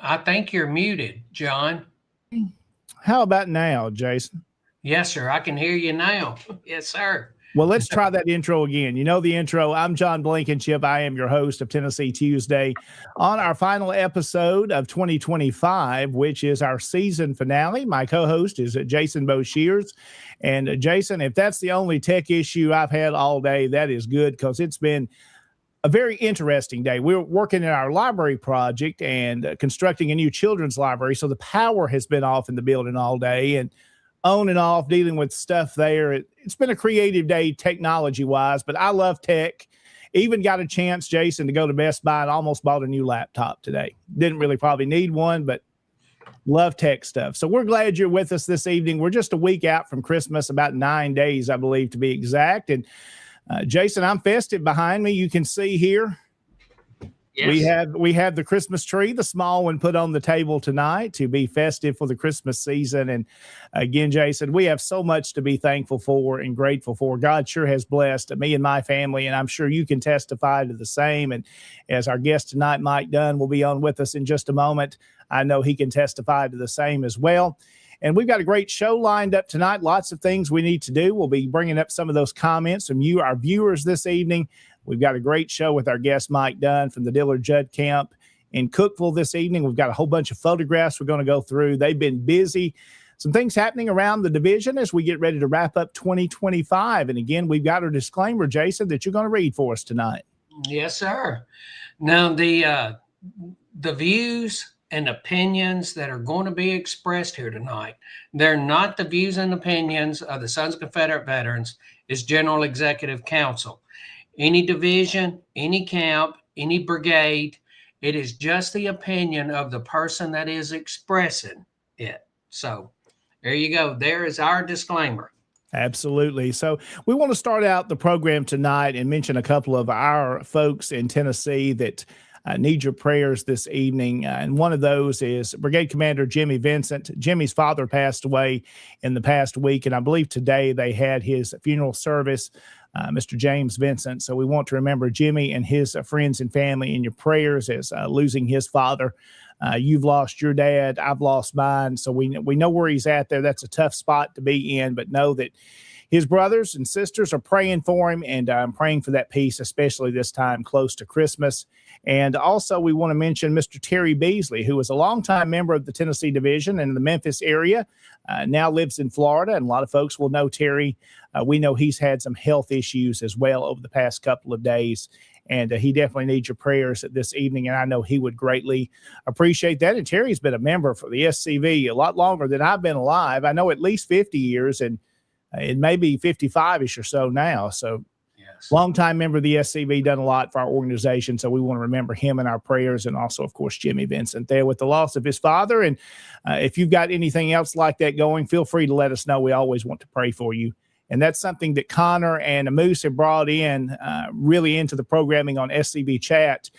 I think you're muted, John. How about now, Jason? Yes, sir. I can hear you now. Yes, sir. Well, let's try that intro again. You know the intro. I'm John Blankenship. I am your host of Tennessee Tuesday on our final episode of 2025, which is our season finale. My co-host is Jason Boshears. And Jason, if that's the only tech issue I've had all day, that is good because it's been a very interesting day. We're working in our library project and constructing a new children's library. So the power has been off in the building all day and on and off dealing with stuff there. It's been a creative day technology wise, but I love tech. Even got a chance, Jason, to go to Best Buy and almost bought a new laptop today. Didn't really probably need one, but love tech stuff. So we're glad you're with us this evening. We're just a week out from Christmas, about 9 days, I believe, to be exact. And Jason, I'm festive behind me. You can see here. Yes. We have the Christmas tree, the small one, put on the table tonight to be festive for the Christmas season. And again, Jason, we have so much to be thankful for and grateful for. God sure has blessed me and my family, and I'm sure you can testify to the same. And as our guest tonight, Mike Dunn, will be on with us in just a moment, I know he can testify to the same as well. And we've got a great show lined up tonight. Lots of things we need to do. We'll be bringing up some of those comments from you, our viewers, this evening. We've got a great show with our guest, Mike Dunn, from the Dillard Judd Camp in Cookeville this evening. We've got a whole bunch of photographs we're going to go through. They've been busy. Some things happening around the division as we get ready to wrap up 2025. And again, we've got a disclaimer, Jason, that you're going to read for us tonight. Yes, sir. Now, the views and opinions that are going to be expressed here tonight, they're not the views and opinions of the Sons of Confederate Veterans. It's General Executive Council. Any division, any camp, any brigade, it is just the opinion of the person that is expressing it. So there you go. There is our disclaimer. Absolutely. So we want to start out the program tonight and mention a couple of our folks in Tennessee that need your prayers this evening. And one of those is Brigade Commander Jimmy Vincent. Jimmy's father passed away in the past week, and I believe today they had his funeral service, Mr. James Vincent. So we want to remember Jimmy and his friends and family in your prayers as losing his father. You've lost your dad. I've lost mine. So we know where he's at there. That's a tough spot to be in, but know that his brothers and sisters are praying for him, and I'm praying for that peace, especially this time close to Christmas. And also, we want to mention Mr. Terry Beasley, who was a longtime member of the Tennessee division in the Memphis area, now lives in Florida. And a lot of folks will know Terry. We know he's had some health issues as well over the past couple of days. And he definitely needs your prayers this evening. And I know he would greatly appreciate that. And Terry's been a member for the SCV a lot longer than I've been alive. I know at least 50 years, and it may be 55-ish or so now. So longtime member of the SCV, done a lot for our organization. So we want to remember him in our prayers. And also, of course, Jimmy Vincent there with the loss of his father. And if you've got anything else like that going, feel free to let us know. We always want to pray for you. And that's something that Connor and Moose have brought in really into the programming on SCB Chat,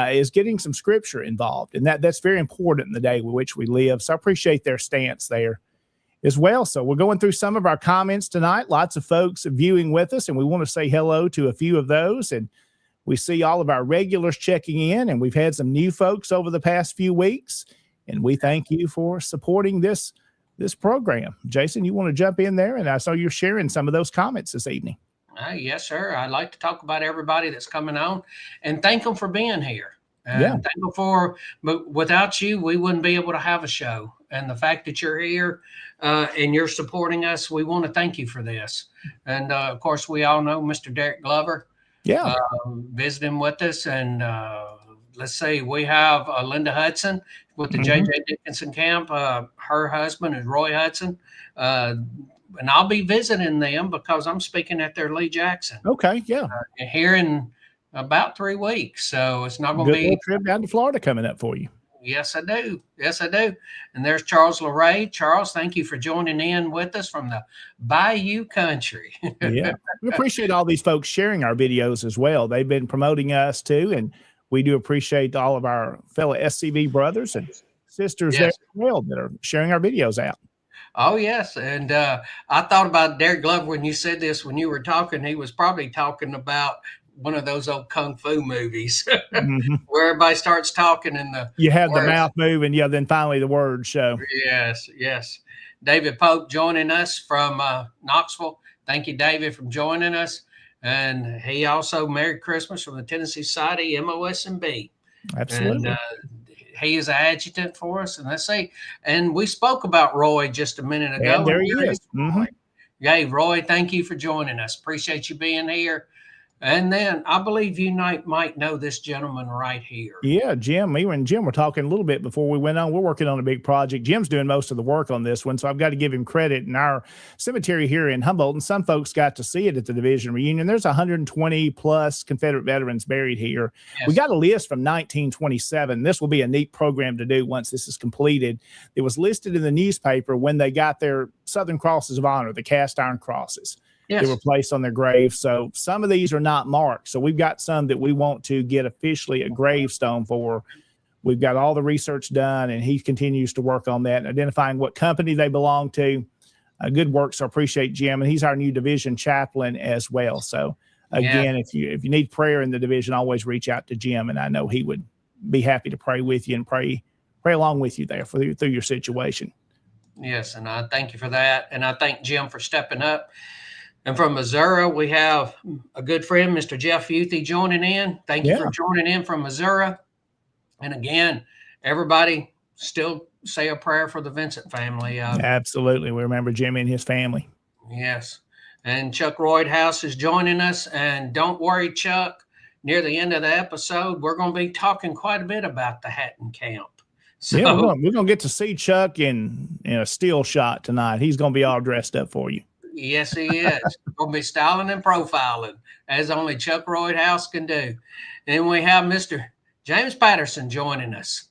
is getting some scripture involved. And that's very important in the day with which we live. So I appreciate their stance there as well. So we're going through some of our comments tonight. Lots of folks viewing with us, and we want to say hello to a few of those. And we see all of our regulars checking in, and we've had some new folks over the past few weeks. And we thank you for supporting this program. Jason, you want to jump in there? And I saw you're sharing some of those comments this evening. Yes, sir. I'd like to talk about everybody that's coming on and thank them for being here. Thank them but without you, we wouldn't be able to have a show. And the fact that you're here and you're supporting us, we want to thank you for this. And of course, we all know Mr. Derek Glover visiting with us. And let's see, we have Linda Hudson with the J.J. Dickinson camp. Her husband is Roy Hudson. And I'll be visiting them because I'm speaking at their Lee Jackson. Okay, here in about 3 weeks. So it's not going to be a trip down to Florida coming up for you. Yes, I do. Yes, I do. And there's Charles LeRae. Charles, thank you for joining in with us from the Bayou Country. We appreciate all these folks sharing our videos as well. They've been promoting us too, and we do appreciate all of our fellow SCV brothers and sisters there as well that are sharing our videos out. Oh, yes. And I thought about Derek Glover when you said this, when you were talking. He was probably talking about one of those old kung fu movies where everybody starts talking and you have words. The mouth move, and then finally the words show. Yes. David Pope joining us from Knoxville. Thank you, David, for joining us. And he also Merry Christmas from the Tennessee Society, MOSB. Absolutely. And he is an adjutant for us. And let's see. And we spoke about Roy just a minute ago. And there he is. Hey, Roy, thank you for joining us. Appreciate you being here. And then I believe you might know this gentleman right here. Yeah, Jim. Me and Jim were talking a little bit before we went on. We're working on a big project. Jim's doing most of the work on this one, so I've got to give him credit. In our cemetery here in Humboldt, and some folks got to see it at the division reunion, there's 120 plus Confederate veterans buried here. Yes. We got a list from 1927. This will be a neat program to do once this is completed. It was listed in the newspaper when they got their Southern Crosses of Honor, the cast iron crosses. Yes. They were placed on their graves. So some of these are not marked. So we've got some that we want to get officially a gravestone for. We've got all the research done, and he continues to work on that, identifying what company they belong to. Good work. So I appreciate Jim, and he's our new division chaplain as well. So again, if you need prayer in the division, always reach out to Jim, and I know he would be happy to pray with you and pray along with you there through your situation. Yes, and I thank you for that, and I thank Jim for stepping up. And from Missouri, we have a good friend, Mr. Jeff Youthy, joining in. Thank you for joining in from Missouri. And again, everybody still say a prayer for the Vincent family. Absolutely. We remember Jimmy and his family. Yes. And Chuck Roydhouse is joining us. And don't worry, Chuck, near the end of the episode, we're going to be talking quite a bit about the Hatton camp. So, we're going to get to see Chuck in a still shot tonight. He's going to be all dressed up for you. Yes, he is. Going to be styling and profiling, as only Chuck Roydhouse can do. And we have Mr. James Patterson joining us.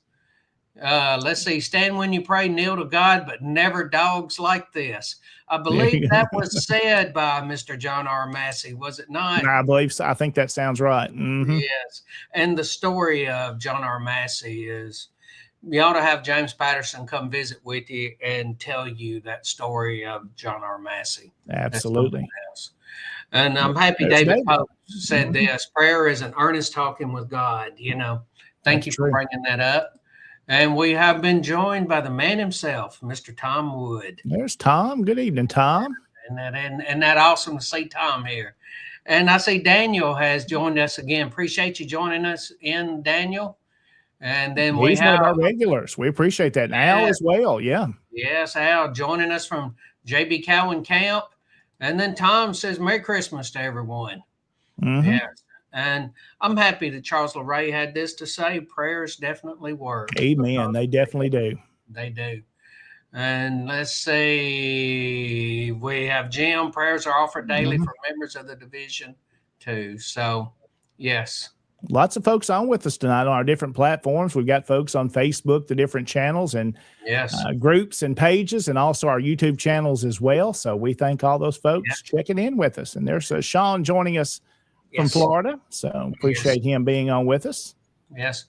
Let's see. Stand when you pray, kneel to God, but never dogs like this. I believe that was said by Mr. John R. Massey, was it not? I believe so. I think that sounds right. Yes. And the story of John R. Massey is, you ought to have James Patterson come visit with you and tell you that story of John R. Massey. Absolutely. And I'm happy David Pope said this. Prayer is an earnest talking with God. Thank you for bringing that up. And we have been joined by the man himself, Mr. Tom Wood. There's Tom. Good evening, Tom. And that awesome to see Tom here. And I see Daniel has joined us again. Appreciate you joining us in, Daniel. And then we He's one have of our regulars. We appreciate that. And Al as well. Yeah. yes, Al joining us from JB Cowan Camp. And then Tom says, Merry Christmas to everyone. Mhm. Yes. And I'm happy that Charles LeRae had this to say. Prayers definitely work. Amen. They definitely do. They do. And let's see, we have Jim. Prayers are offered daily for members of the division too. So, yes. Lots of folks on with us tonight on our different platforms. We've got folks on Facebook, the different channels and yes, groups and pages, and also our YouTube channels as well. So we thank all those folks checking in with us. And there's Sean joining us from Florida. So appreciate him being on with us. Yes.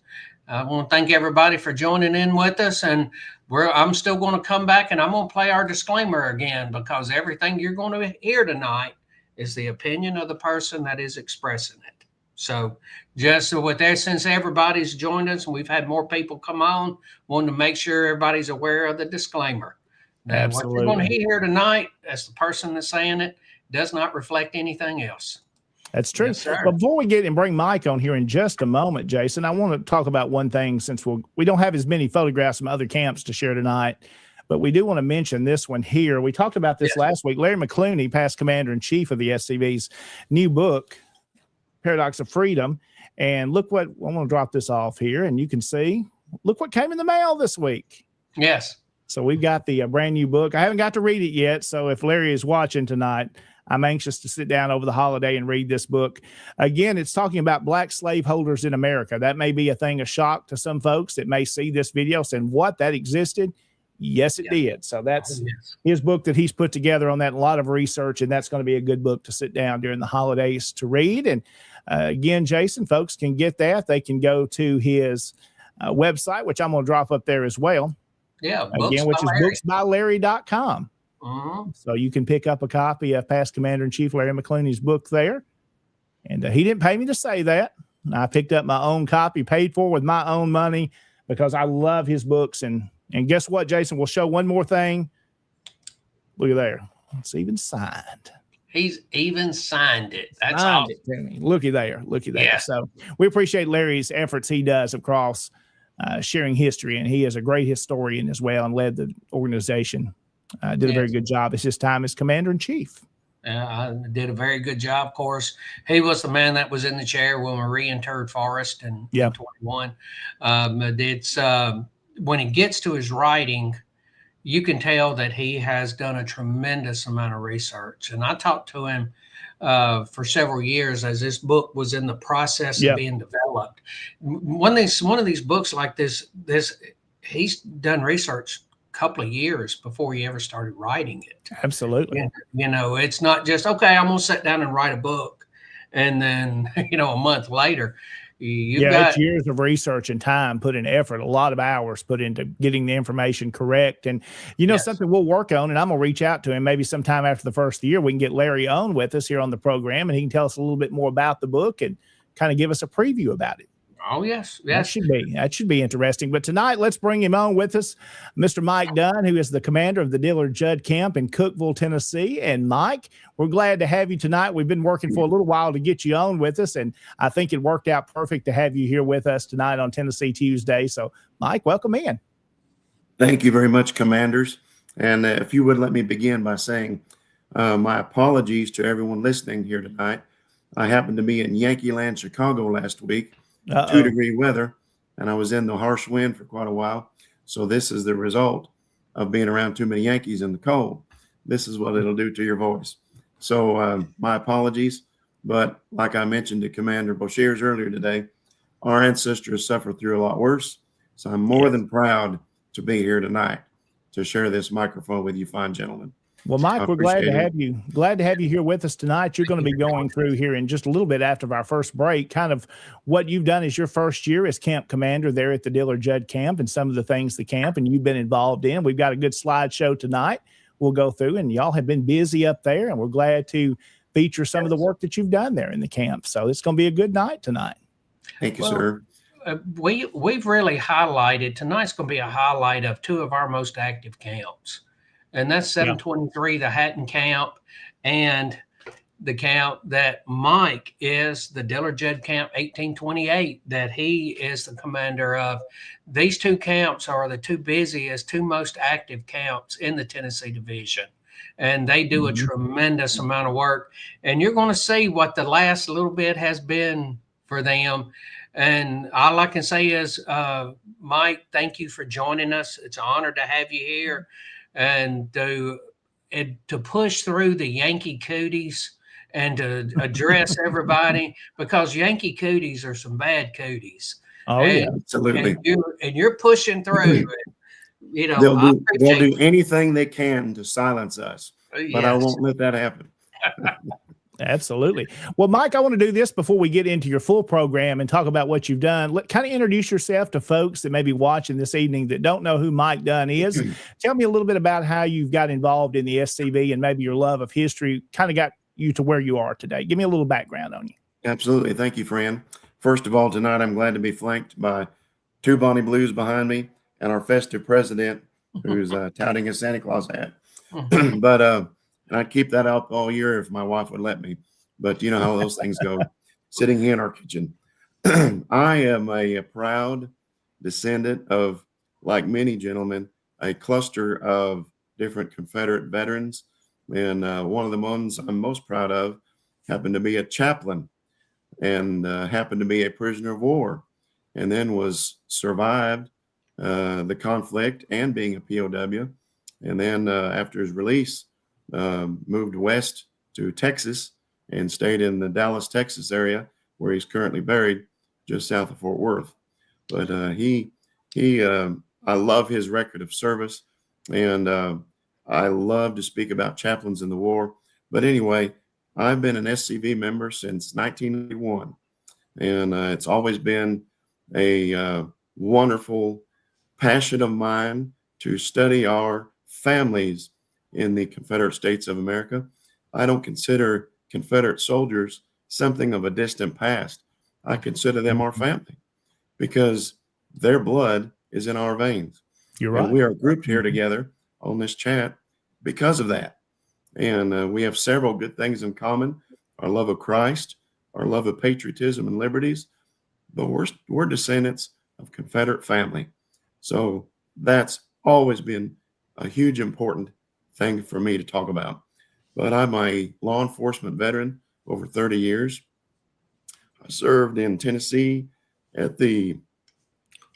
I want to thank everybody for joining in with us. And I'm still going to come back and I'm going to play our disclaimer again, because everything you're going to hear tonight is the opinion of the person that is expressing it. So just with that, since everybody's joined us and we've had more people come on, wanted to make sure everybody's aware of the disclaimer. Now, Absolutely. what you're going to hear tonight, as the person that's saying it, does not reflect anything else. That's true. Yes, sir. But before we get and bring Mike on here in just a moment, Jason, I want to talk about one thing, since we don't have as many photographs from other camps to share tonight, but we do want to mention this one here. We talked about this last week. Larry McClooney, past commander-in-chief of the SCV's new book, Paradox of Freedom. And look what, I'm going to drop this off here, and you can see, look what came in the mail this week. Yes. So we've got the brand new book. I haven't got to read it yet, so if Larry is watching tonight, I'm anxious to sit down over the holiday and read this book. Again, it's talking about black slaveholders in America. That may be a thing of shock to some folks that may see this video saying, what, that existed? Yes, it did. So that's his book that he's put together on that, a lot of research, and that's going to be a good book to sit down during the holidays to read. And again, Jason, folks can get that. They can go to his website, which I'm going to drop up there as well. Yeah. Again, which is booksbylarry.com. Mm-hmm. So you can pick up a copy of past Commander-in-Chief Larry McClooney's book there. And he didn't pay me to say that. I picked up my own copy, paid for with my own money, because I love his books. And guess what, Jason? We'll show one more thing. Look at there. It's even signed. He's even signed it. That's awesome. Looky there. Looky there. Yeah. So we appreciate Larry's efforts he does across sharing history. And he is a great historian as well and led the organization. Did a very good job. It's his time as commander-in-chief. I did a very good job. Of course, he was the man that was in the chair when we reinterred Forrest in 21. When he gets to his writing, you can tell that he has done a tremendous amount of research. And I talked to him for several years as this book was in the process of being developed. One of these books like this, he's done research couple of years before he ever started writing it. Absolutely. You know, it's not just, okay, I'm going to sit down and write a book. And then, a month later, it's years of research and time put in, effort, a lot of hours put into getting the information correct. And, something we'll work on, and I'm going to reach out to him maybe sometime after the first year. We can get Larry on with us here on the program, and he can tell us a little bit more about the book and kind of give us a preview about it. Oh, yes. That should be interesting. But tonight, let's bring him on with us, Mr. Mike Dunn, who is the commander of the Dillard Judd Camp in Cookeville, Tennessee. And Mike, we're glad to have you tonight. We've been working for a little while to get you on with us, and I think it worked out perfect to have you here with us tonight on Tennessee Tuesday. So, Mike, welcome in. Thank you very much, commanders. And if you would let me begin by saying my apologies to everyone listening here tonight. I happened to be in Yankee Land, Chicago last week. 2-degree weather, and I was in the harsh wind for quite a while. So this is the result of being around too many Yankees in the cold. This is what it'll do to your voice. So my apologies, but like I mentioned to Commander Boshears earlier today, our ancestors suffered through a lot worse. So I'm more than proud to be here tonight to share this microphone with you fine gentlemen. Well, Mike, we're glad to have you. Glad to have you here with us tonight. You're going to be going through here in just a little bit after our first break, kind of what you've done as your first year as camp commander there at the Dillard Judd Camp and some of the things the camp and you've been involved in. We've got a good slideshow tonight we'll go through, and y'all have been busy up there, and we're glad to feature some of the work that you've done there in the camp. So it's going to be a good night tonight. Thank you, sir. We've really highlighted, tonight's going to be a highlight of two of our most active camps. and that's 723, the Hatton Camp, and the camp that Mike is, the Diller Judd Camp 1828, that he is the commander of. These two camps are the two busiest, two most active camps in the Tennessee Division. And they do a tremendous amount of work. And you're going to see what the last little bit has been for them. And all I can say is, Mike, thank you for joining us. It's an honor to have you here and to push through the Yankee cooties and to address everybody, because Yankee cooties are some bad cooties. Oh, and, yeah, absolutely. And you're pushing through it. You know, they'll do anything they can to silence us, but I won't let that happen. Absolutely. Well, Mike, I want to do this before we get into your full program and talk about what you've done. Kind of introduce yourself to folks that may be watching this evening that don't know who Mike Dunn is. Tell me a little bit about how you've got involved in the SCV and maybe your love of history kind of got you to where you are today. Give me a little background on you. Absolutely. Thank you, Fran. First of all, tonight I'm glad to be flanked by two Bonnie Blues behind me and our festive president who's touting his Santa Claus hat. But and I'd keep that up all year if my wife would let me. But you know how those things go, sitting here in our kitchen. I am a proud descendant of, like many gentlemen, a cluster of different Confederate veterans. And one of the ones I'm most proud of happened to be a chaplain and happened to be a prisoner of war, and then was survived the conflict and being a POW. And then after his release, moved west to Texas and stayed in the Dallas, Texas area, where he's currently buried just south of Fort Worth. But I love his record of service, and I love to speak about chaplains in the war. But anyway, I've been an SCV member since 1981, and it's always been a wonderful passion of mine to study our families in the Confederate States of America. I don't consider Confederate soldiers something of a distant past. I consider them our family because their blood is in our veins. You're right. And we are grouped here together on this chat because of that. And we have several good things in common: our love of Christ, our love of patriotism and liberties, but we're descendants of Confederate family. So that's always been a huge important thing for me to talk about. But I'm a law enforcement veteran over 30 years. I served in Tennessee at the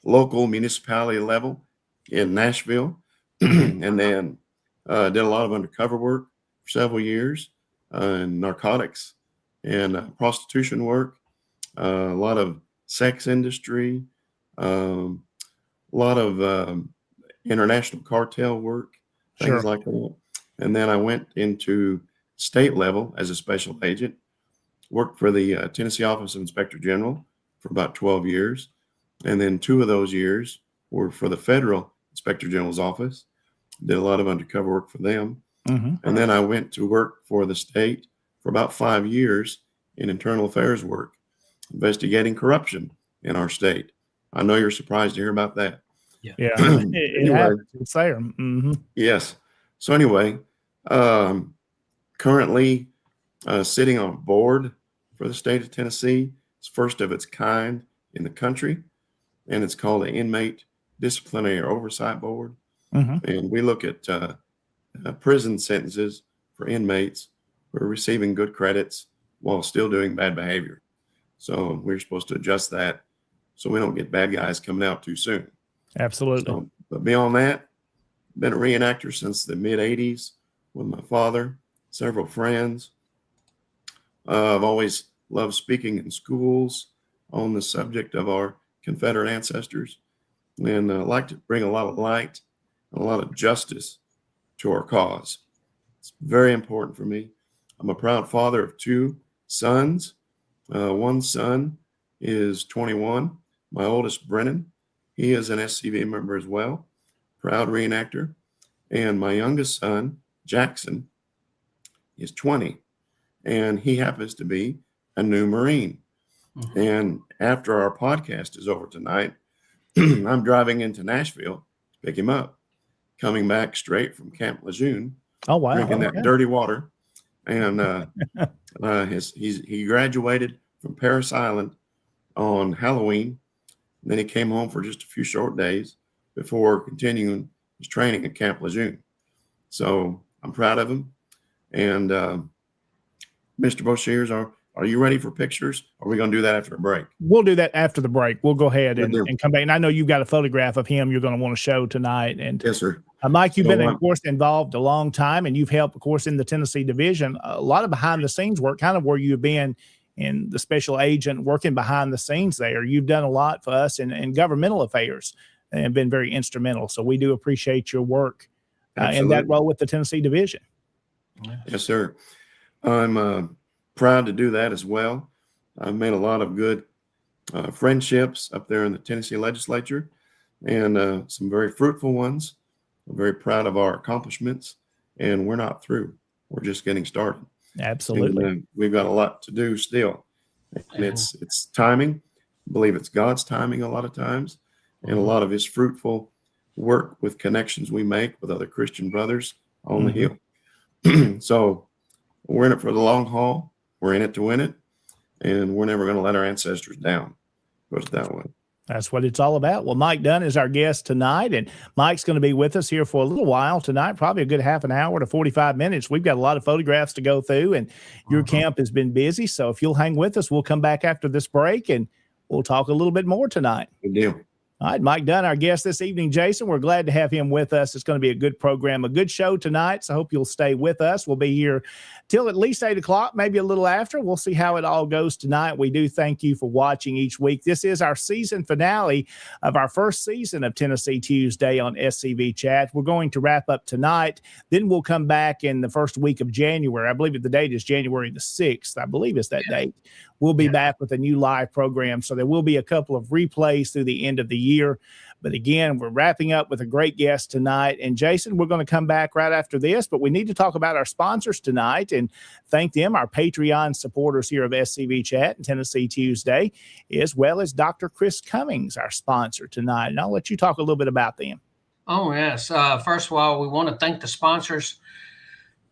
local municipality level in Nashville, and then did a lot of undercover work for several years, narcotics and prostitution work, a lot of sex industry, a lot of international cartel work, things like that. And then I went into state level as a special agent, worked for the Tennessee Office of Inspector General for about 12 years. And then 2 of those years were for the Federal Inspector General's office. Did a lot of undercover work for them. And then I went to work for the state for about 5 years in internal affairs work, investigating corruption in our state. I know you're surprised to hear about that. Yeah, it happens. It's there. Yes. So anyway, currently sitting on a board for the state of Tennessee. It's first of its kind in the country, and it's called the Inmate Disciplinary Oversight Board. And we look at prison sentences for inmates who are receiving good credits while still doing bad behavior. So we're supposed to adjust that so we don't get bad guys coming out too soon. Absolutely. So, but beyond that, been a reenactor since the mid 80s with my father, several friends. I've always loved speaking in schools on the subject of our Confederate ancestors, and like to bring a lot of light and a lot of justice to our cause. It's very important for me. I'm a proud father of 2 sons. One son is 21. My oldest, Brennan, he is an SCV member as well, proud reenactor. And my youngest son, Jackson, is 20, and he happens to be a new Marine. And after our podcast is over tonight, I'm driving into Nashville to pick him up coming back straight from Camp Lejeune, Oh, wow. drinking that Okay. dirty water. And he graduated from Paris Island on Halloween. Then he came home for just a few short days before continuing his training at Camp Lejeune. So I'm proud of him. And Mr. Boshears, are you ready for pictures? Or are we going to do that after a break? We'll do that after the break. We'll go ahead and come back. And I know you've got a photograph of him you're going to want to show tonight. And yes, sir. Mike, you've been, of course, involved a long time, and you've helped, of course, in the Tennessee division. A lot of behind-the-scenes work, kind of where you've been in the special agent working behind the scenes there. You've done a lot for us in governmental affairs and been very instrumental. So we do appreciate your work in that role with the Tennessee division. Yes, sir. I'm proud to do that as well. I've made a lot of good friendships up there in the Tennessee legislature, and some very fruitful ones. I'm very proud of our accomplishments, and we're not through. We're just getting started. Absolutely. And, we've got a lot to do still. And it's timing. I believe it's God's timing a lot of times, and a lot of his fruitful work with connections we make with other Christian brothers on the Hill. So we're in it for the long haul. We're in it to win it, and we're never going to let our ancestors down. Put it that way. That's what it's all about. Well, Mike Dunn is our guest tonight, and Mike's going to be with us here for a little while tonight, probably a good half an hour to 45 minutes. We've got a lot of photographs to go through, and your camp has been busy. So if you'll hang with us, we'll come back after this break, and we'll talk a little bit more tonight. Good deal. All right, Mike Dunn, our guest this evening. Jason, we're glad to have him with us. It's going to be a good program, a good show tonight, so I hope you'll stay with us. We'll be here till at least 8 o'clock, maybe a little after. We'll see how it all goes tonight. We do thank you for watching each week. This is our season finale of our first season of Tennessee Tuesday on SCV Chat. We're going to wrap up tonight. Then we'll come back in the first week of January. I believe the date is January the 6th. I believe it's that date. We'll be back with a new live program. So there will be a couple of replays through the end of the year. But again, we're wrapping up with a great guest tonight. And Jason, we're going to come back right after this, but we need to talk about our sponsors tonight and thank them, our Patreon supporters here of SCV Chat and Tennessee Tuesday, as well as Dr. Chris Cummings, our sponsor tonight. And I'll let you talk a little bit about them. Oh, yes. First of all, we want to thank the sponsors.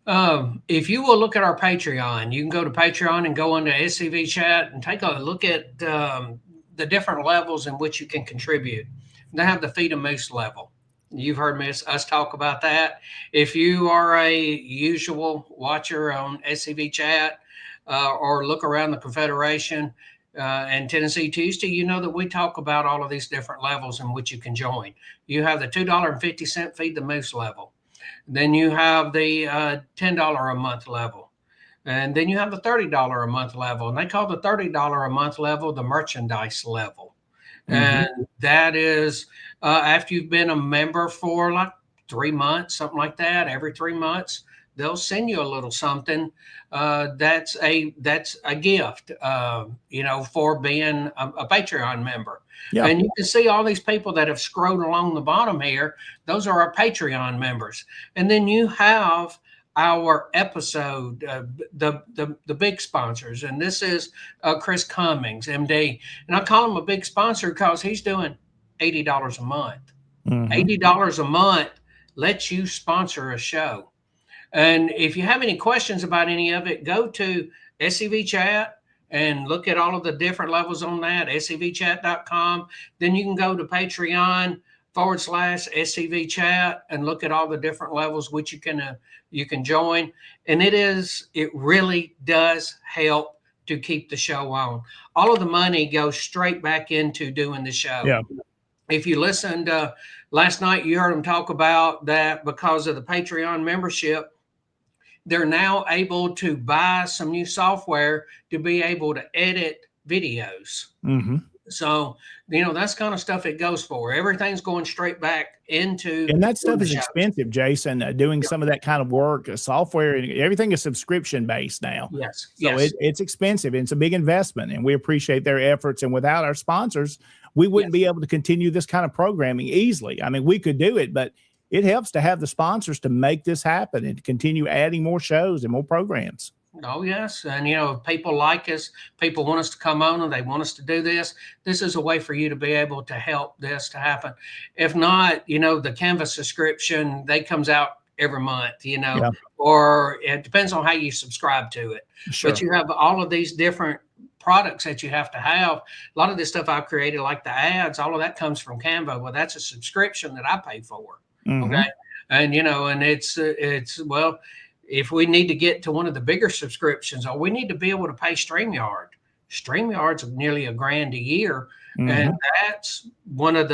If you will look at our Patreon, you can go to Patreon and go into SCV Chat and take a look at the different levels in which you can contribute. They have the Feed a Moose level. You've heard us talk about that. If you are a usual watcher on SCV Chat or look around the Confederation and Tennessee Tuesday, you know that we talk about all of these different levels in which you can join. You have the $2.50 Feed the Moose level. Then you have the $10 a month level. And then you have the $30 a month level. And they call the $30 a month level the merchandise level. And that is after you've been a member for like 3 months, something like that. Every 3 months, they'll send you a little something. That's a gift, for being a Patreon member. Yeah. And you can see all these people that have scrolled along the bottom here. Those are our Patreon members. And then you have our episode, the big sponsors. And this is Chris Cummings, MD. And I call him a big sponsor because he's doing $80 a month. $80 a month lets you sponsor a show. And if you have any questions about any of it, go to SCV Chat and look at all of the different levels on that, scvchat.com. Then you can go to Patreon/SCV Chat and look at all the different levels which you can join. And it really does help to keep the show on. All of the money goes straight back into doing the show. Yeah. If you listened last night, you heard them talk about that because of the Patreon membership, they're now able to buy some new software to be able to edit videos. So, that's kind of stuff it goes for. Everything's going straight back into. And that stuff is expensive, Jason, doing some of that kind of work, software, and everything is subscription based now. Yes. So it's expensive. It's a big investment, and we appreciate their efforts. And without our sponsors, we wouldn't be able to continue this kind of programming easily. I mean, we could do it, but it helps to have the sponsors to make this happen and to continue adding more shows and more programs. Oh, yes. And, if people like us, people want us to come on and they want us to do this, this is a way for you to be able to help this to happen. If not, the Canvas subscription, they comes out every month, Yeah, or it depends on how you subscribe to it. But sure. you have all of these different products that you have to have. A lot of this stuff I've created, like the ads, all of that comes from Canva. Well, that's a subscription that I pay for. Mhm. Okay. And, and well, if we need to get to one of the bigger subscriptions, or we need to be able to pay StreamYard. StreamYard's nearly $1,000 a year. And Mhm. that's one of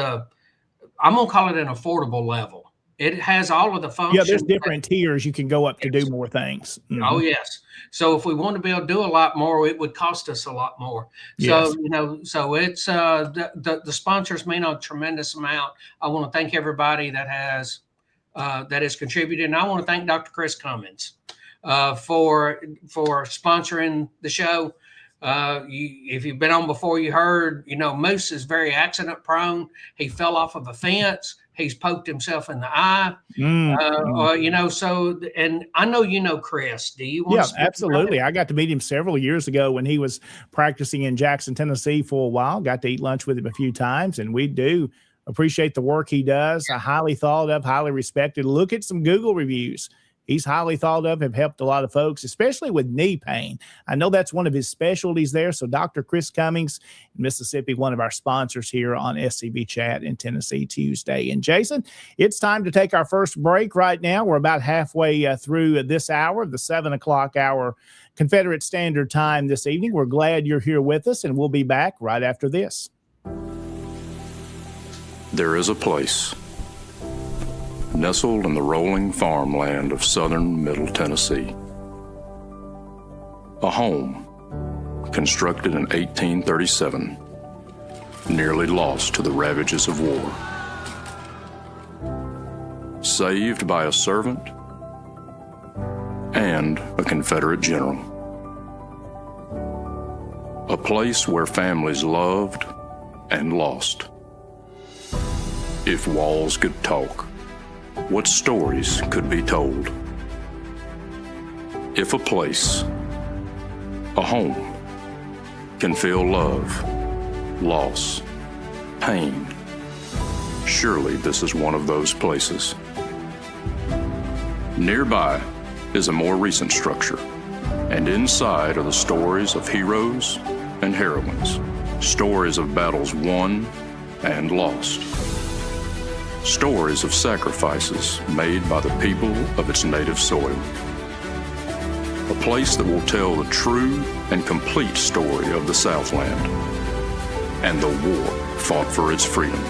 I'm going to call it an affordable level. It has all of the Yeah, there's functions. different tiers you can go up to do more things. Oh, Mhm. yes. So if we want to be able to do a lot more, it would cost us a lot more. So, Yes. so it's the sponsors mean a tremendous amount. I want to thank everybody that has contributed. And I want to thank Dr. Chris Cummins for sponsoring the show. If you've been on before, you heard, Moose is very accident prone. He fell off of a fence. He's poked himself in the eye. Mm. So, and I know, Chris, do you want Yeah, to speak about it? absolutely. I got to meet him several years ago when he was practicing in Jackson, Tennessee for a while. Got to eat lunch with him a few times, and we do appreciate the work he does. Highly thought of, highly respected. Look at some Google reviews. He's highly thought of, have helped a lot of folks, especially with knee pain. I know that's one of his specialties there. So Dr. Chris Cummings, Mississippi, one of our sponsors here on SCB Chat in Tennessee Tuesday. And Jason, it's time to take our first break right now. We're about halfway through this hour, the 7 o'clock hour Confederate Standard Time this evening. We're glad you're here with us, and we'll be back right after this. There is a place nestled in the rolling farmland of southern Middle Tennessee. A home constructed in 1837, nearly lost to the ravages of war. Saved by a servant and a Confederate general. A place where families loved and lost. If walls could talk, what stories could be told? If a place, a home, can feel love, loss, pain, surely this is one of those places. Nearby is a more recent structure, and inside are the stories of heroes and heroines, stories of battles won and lost. Stories of sacrifices made by the people of its native soil. A place that will tell the true and complete story of the Southland and the war fought for its freedom.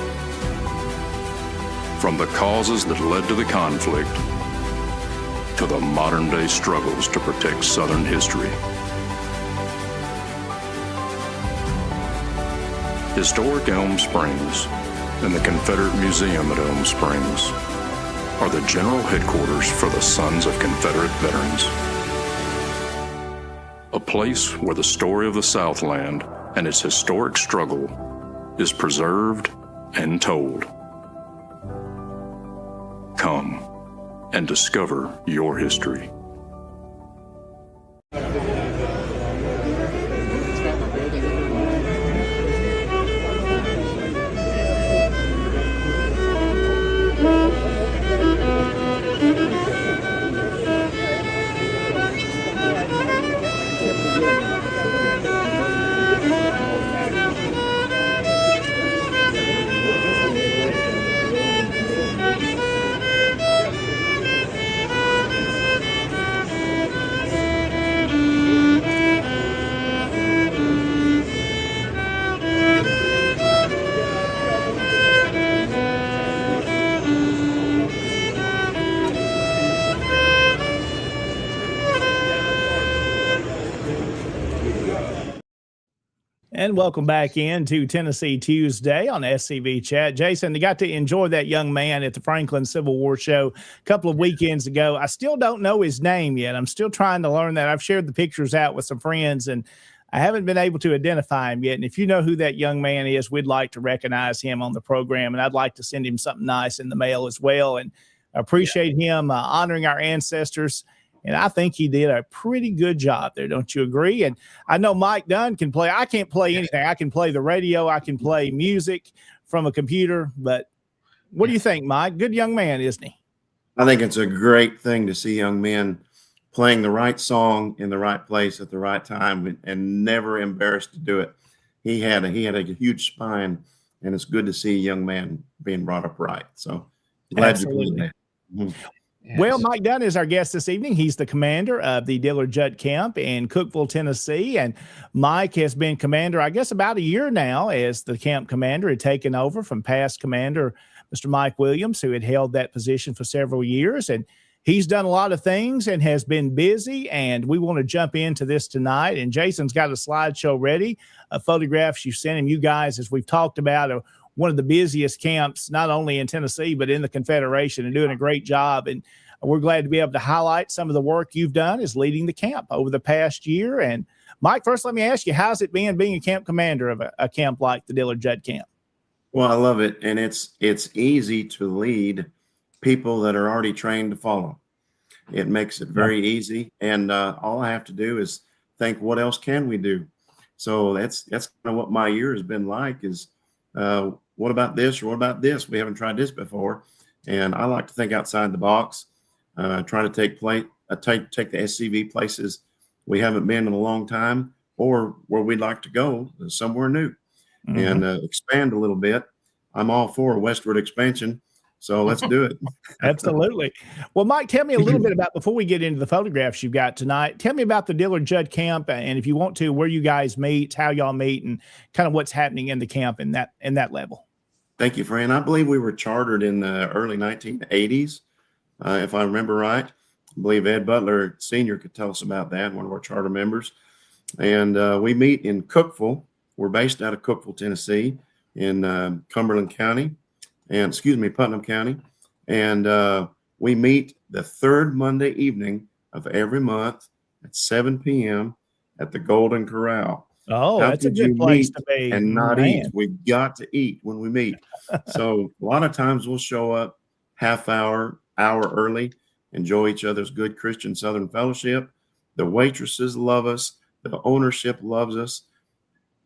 From the causes that led to the conflict to the modern-day struggles to protect Southern history. Historic Elm Springs and the Confederate Museum at Elm Springs are the general headquarters for the Sons of Confederate Veterans. A place where the story of the Southland and its historic struggle is preserved and told. Come and discover your history. And welcome back into Tennessee Tuesday on SCB Chat. Jason, you got to enjoy that young man at the Franklin Civil War Show a couple of weekends ago. I still don't know his name yet. I'm still trying to learn that. I've shared the pictures out with some friends, and I haven't been able to identify him yet. And if you know who that young man is, we'd like to recognize him on the program, and I'd like to send him something nice in the mail as well. And appreciate him honoring our ancestors And I think he did a pretty good job there. Don't you agree? And I know Mike Dunn can play. I can't play anything. I can play the radio. I can play music from a computer. But what do you think, Mike? Good young man, isn't he? I think it's a great thing to see young men playing the right song in the right place at the right time and never embarrassed to do it. He had a huge spine, and it's good to see a young man being brought up right. So glad you played that. Mm-hmm. Yes. Well, Mike Dunn is our guest this evening. He's the commander of the Dillard Judd Camp in Cookeville, Tennessee. And Mike has been commander, I guess, about a year now as the camp commander, had taken over from past commander, Mr. Mike Williams, who had held that position for several years. And he's done a lot of things and has been busy. And we want to jump into this tonight. And Jason's got a slideshow ready of photographs you sent him. You guys, as we've talked about, one of the busiest camps, not only in Tennessee, but in the Confederation, and doing a great job. And we're glad to be able to highlight some of the work you've done as leading the camp over the past year. And Mike, first, let me ask you, how's it been being a camp commander of a camp like the Dillard Judd Camp? Well, I love it. And it's easy to lead people that are already trained to follow. It makes it very easy. And all I have to do is think, what else can we do? So that's kind of what my year has been like is, what about this or what about this? We haven't tried this before. And I like to think outside the box, try to take the SCV places we haven't been in a long time or where we'd like to go somewhere new and expand a little bit. I'm all for westward expansion. So let's do it. Absolutely. Well, Mike, tell me a little bit about, before we get into the photographs you've got tonight, tell me about the Dillard Judd Camp, and if you want to, where you guys meet, how y'all meet, and kind of what's happening in the camp in that level. Thank you, Fran. I believe we were chartered in the early 1980s, if I remember right. I believe Ed Butler Sr. could tell us about that, one of our charter members. And we meet in Cookeville. We're based out of Cookeville, Tennessee, in Putnam County. And we meet the third Monday evening of every month at 7 p.m. at the Golden Corral. Oh, that's a good place to be. And not eat. We've got to eat when we meet. So a lot of times we'll show up hour early, enjoy each other's good Christian Southern fellowship. The waitresses love us. The ownership loves us.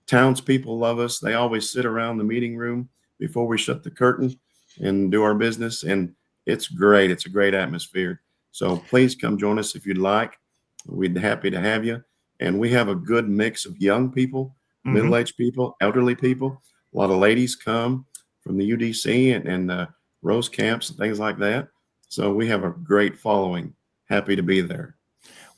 Townspeople love us. They always sit around the meeting room before we shut the curtain and do our business. And it's great. It's a great atmosphere. So please come join us if you'd like. We'd be happy to have you. And we have a good mix of young people, middle-aged people, elderly people. A lot of ladies come from the UDC and Rose camps and things like that. So we have a great following. Happy to be there.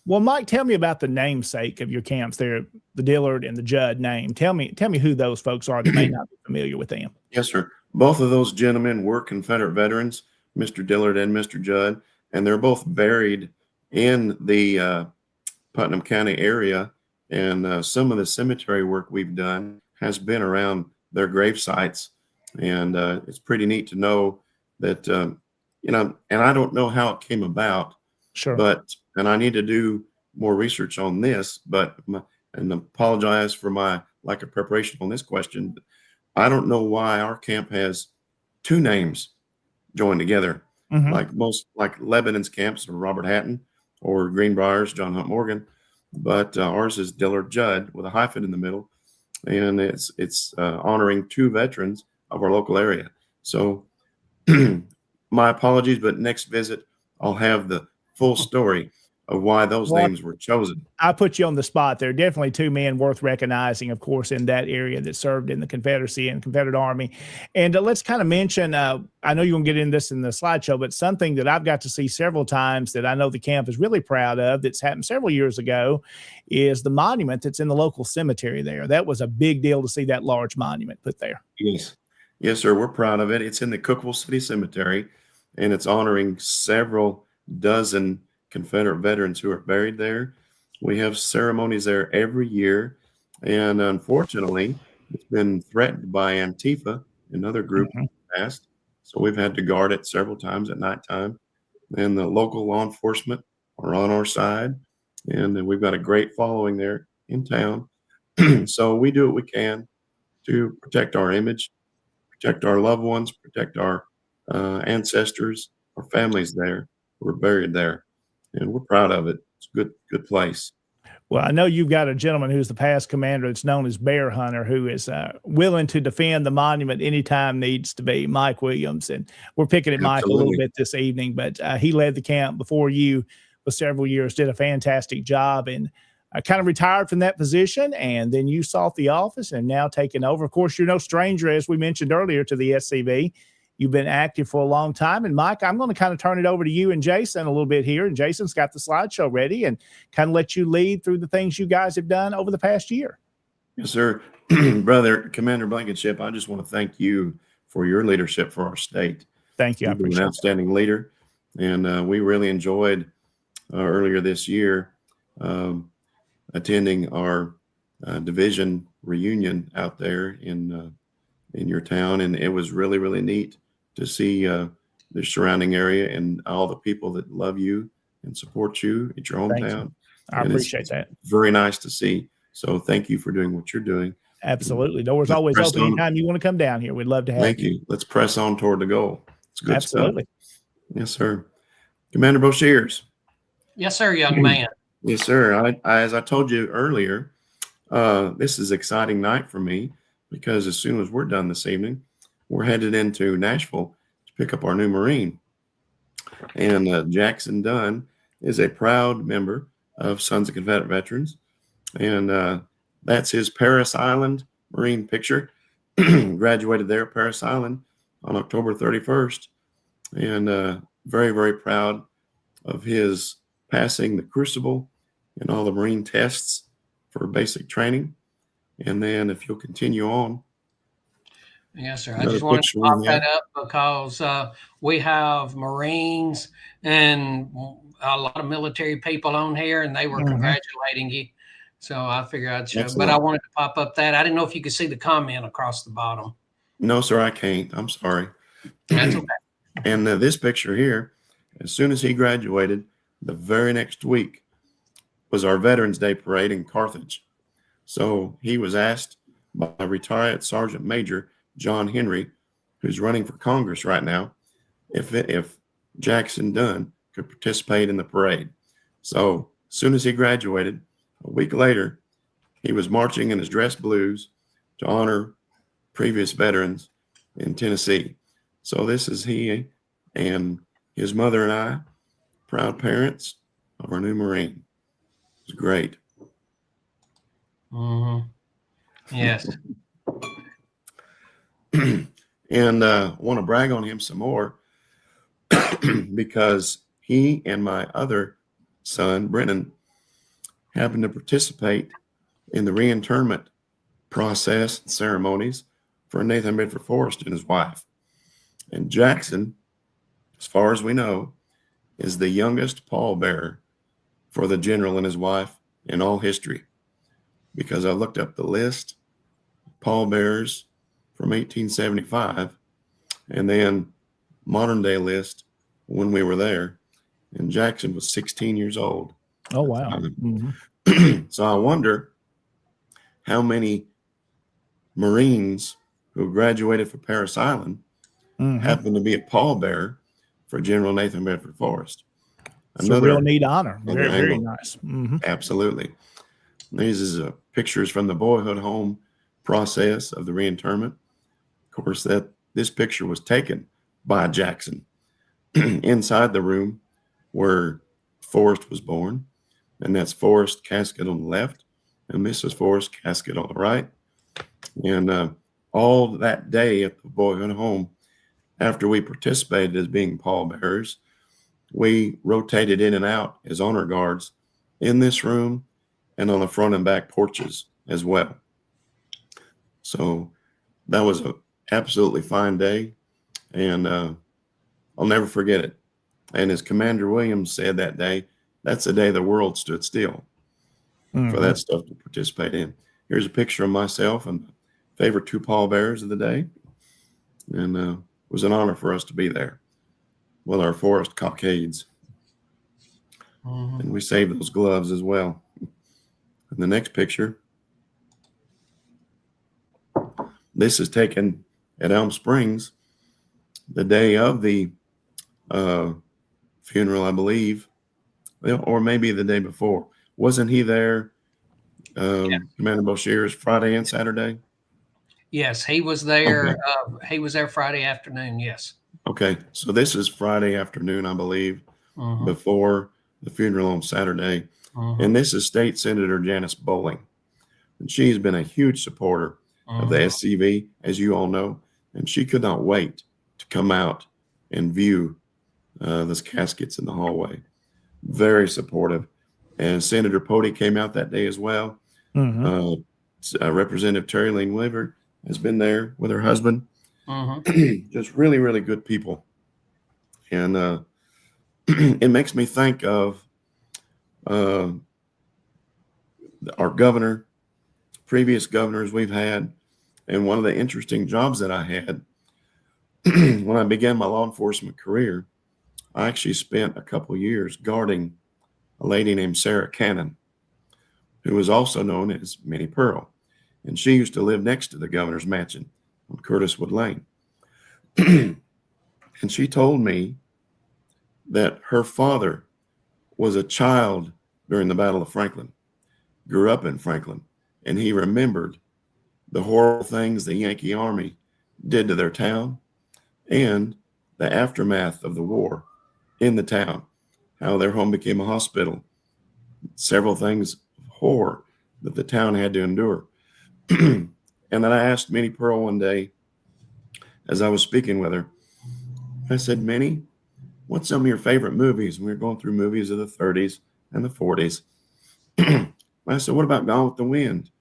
Well, Mike, tell me about the namesake of your camps there, the Dillard and the Judd name. Tell me who those folks are that may not be familiar with them. Yes, sir. Both of those gentlemen were Confederate veterans, Mr. Dillard and Mr. Judd, and they're both buried in the Putnam County area. And some of the cemetery work we've done has been around their grave sites. And it's pretty neat to know that, and I don't know how it came about. Sure. And I need to do more research on this, and apologize for my lack of preparation on this question. I don't know why our camp has two names joined together, like Lebanon's camps or Robert Hatton or Greenbriers, John Hunt Morgan, but ours is Dillard Judd with a hyphen in the middle, and it's honoring two veterans of our local area. So my apologies, but next visit I'll have the full story of why those names were chosen. I put you on the spot there. Definitely two men worth recognizing, of course, in that area that served in the Confederacy and Confederate Army. And let's kind of mention, I know you're going to get into this in the slideshow, but something that I've got to see several times that I know the camp is really proud of, that's happened several years ago, is the monument that's in the local cemetery there. That was a big deal to see that large monument put there. Yes. Yes, sir. We're proud of it. It's in the Cookeville City Cemetery, and it's honoring several dozen Confederate veterans who are buried there. We have ceremonies there every year, and unfortunately, it's been threatened by Antifa, another group in the past. So we've had to guard it several times at nighttime, and the local law enforcement are on our side, and we've got a great following there in town. So we do what we can to protect our image, protect our loved ones, protect our ancestors, our families there who are buried there. and we're proud of it. It's a good place. Well, I know you've got a gentleman who's the past commander that's known as Bear Hunter, who is willing to defend the monument anytime needs to be, Mike Williams. And we're picking at Mike a little bit this evening, but he led the camp before you for several years, did a fantastic job, and kind of retired from that position. And then you sought the office and now taken over. Of course, you're no stranger, as we mentioned earlier, to the SCV. You've been active for a long time. And Mike, I'm going to kind of turn it over to you and Jason a little bit here. And Jason's got the slideshow ready and kind of let you lead through the things you guys have done over the past year. Yes, sir. Brother Commander Blankenship, I just want to thank you for your leadership for our state. Thank you. I appreciate an outstanding leader. And we really enjoyed earlier this year attending our division reunion out there in your town. And it was really, really neat to see the surrounding area and all the people that love you and support you at your hometown. I appreciate that. Very nice to see. So thank you for doing what you're doing. Absolutely. Doors always open anytime you want to come down here. We'd love to have you. Thank you. Let's press on toward the goal. It's good Absolutely. stuff. Yes, sir. Commander Boshears. Yes, sir, young man. Yes, sir. As I told you earlier, this is an exciting night for me because as soon as we're done this evening, we're headed into Nashville to pick up our new Marine. And Jackson Dunn is a proud member of Sons of Confederate Veterans. And that's his Paris Island Marine picture. Graduated there at Paris Island on October 31st. And very, very proud of his passing the crucible and all the Marine tests for basic training. And then if you'll continue on. Yes, sir. I just wanted to pop that up because we have Marines and a lot of military people on here, and they were congratulating you. So I figured I'd show. But I wanted to pop up that. I didn't know if you could see the comment across the bottom. No, sir, I can't. I'm sorry. That's okay. And this picture here, as soon as he graduated, the very next week was our Veterans Day parade in Carthage. So he was asked by retired Sergeant Major John Henry, who's running for Congress right now, if Jackson Dunn could participate in the parade. So as soon as he graduated, a week later, he was marching in his dress blues to honor previous veterans in Tennessee. So this is he and his mother and I, proud parents of our new Marine. It's great. Yes. And want to brag on him some more because he and my other son, Brennan, happened to participate in the reinterment process and ceremonies for Nathan Bedford Forrest and his wife. And Jackson, as far as we know, is the youngest pallbearer for the general and his wife in all history. Because I looked up the list, pallbearers from 1875, and then modern day list when we were there. And Jackson was 16 years old. Oh, wow. So I wonder how many Marines who graduated from Paris Island happen to be a pallbearer for General Nathan Bedford Forrest. It's a real neat honor. Very, very nice. Absolutely. These is pictures from the boyhood home process of the reinterment. Of course, this picture was taken by Jackson inside the room where Forrest was born. And that's Forrest casket on the left and Mrs. Forrest casket on the right. And all that day at the boyhood home, after we participated as being pallbearers, we rotated in and out as honor guards in this room and on the front and back porches as well. So that was an absolutely fine day, and I'll never forget it. And as Commander Williams said that day, that's the day the world stood still for that stuff to participate in. Here's a picture of myself and the favorite two pallbearers of the day. And it was an honor for us to be there with our Forrest cockades. And we saved those gloves as well. And the next picture, this is taken at Elm Springs the day of the funeral, I believe, Well, or maybe the day before. Wasn't he there, Yes. Commander Boshears, Friday and Saturday? Yes, he was there. He was there Friday afternoon. Yes. Okay, so this is Friday afternoon, I believe, Mhm. before the funeral on Saturday. Mhm. And this is State Senator Janice Bowling. And she's been a huge supporter of the Mhm. SCV, as you all know. And she could not wait to come out and view this caskets in the hallway. Very supportive. And Senator Pody came out that day as well. Mhm. Representative Terry Lane Weaver has been there with her husband. Mhm. Just really, really good people. And it makes me think of uh, our governor, previous governors we've had, and one of the interesting jobs that I had when I began my law enforcement career. I actually spent a couple years guarding a lady named Sarah Cannon, who was also known as Minnie Pearl, and she used to live next to the governor's mansion on Curtiswood Lane. And she told me that her father was a child during the Battle of Franklin, grew up in Franklin, and he remembered the horrible things the Yankee Army did to their town and the aftermath of the war in the town, how their home became a hospital, several things of horror that the town had to endure. And then I asked Minnie Pearl one day, as I was speaking with her, I said, Minnie, what's some of your favorite movies? And we were going through movies of the 30s and the 40s. I said, what about Gone with the Wind?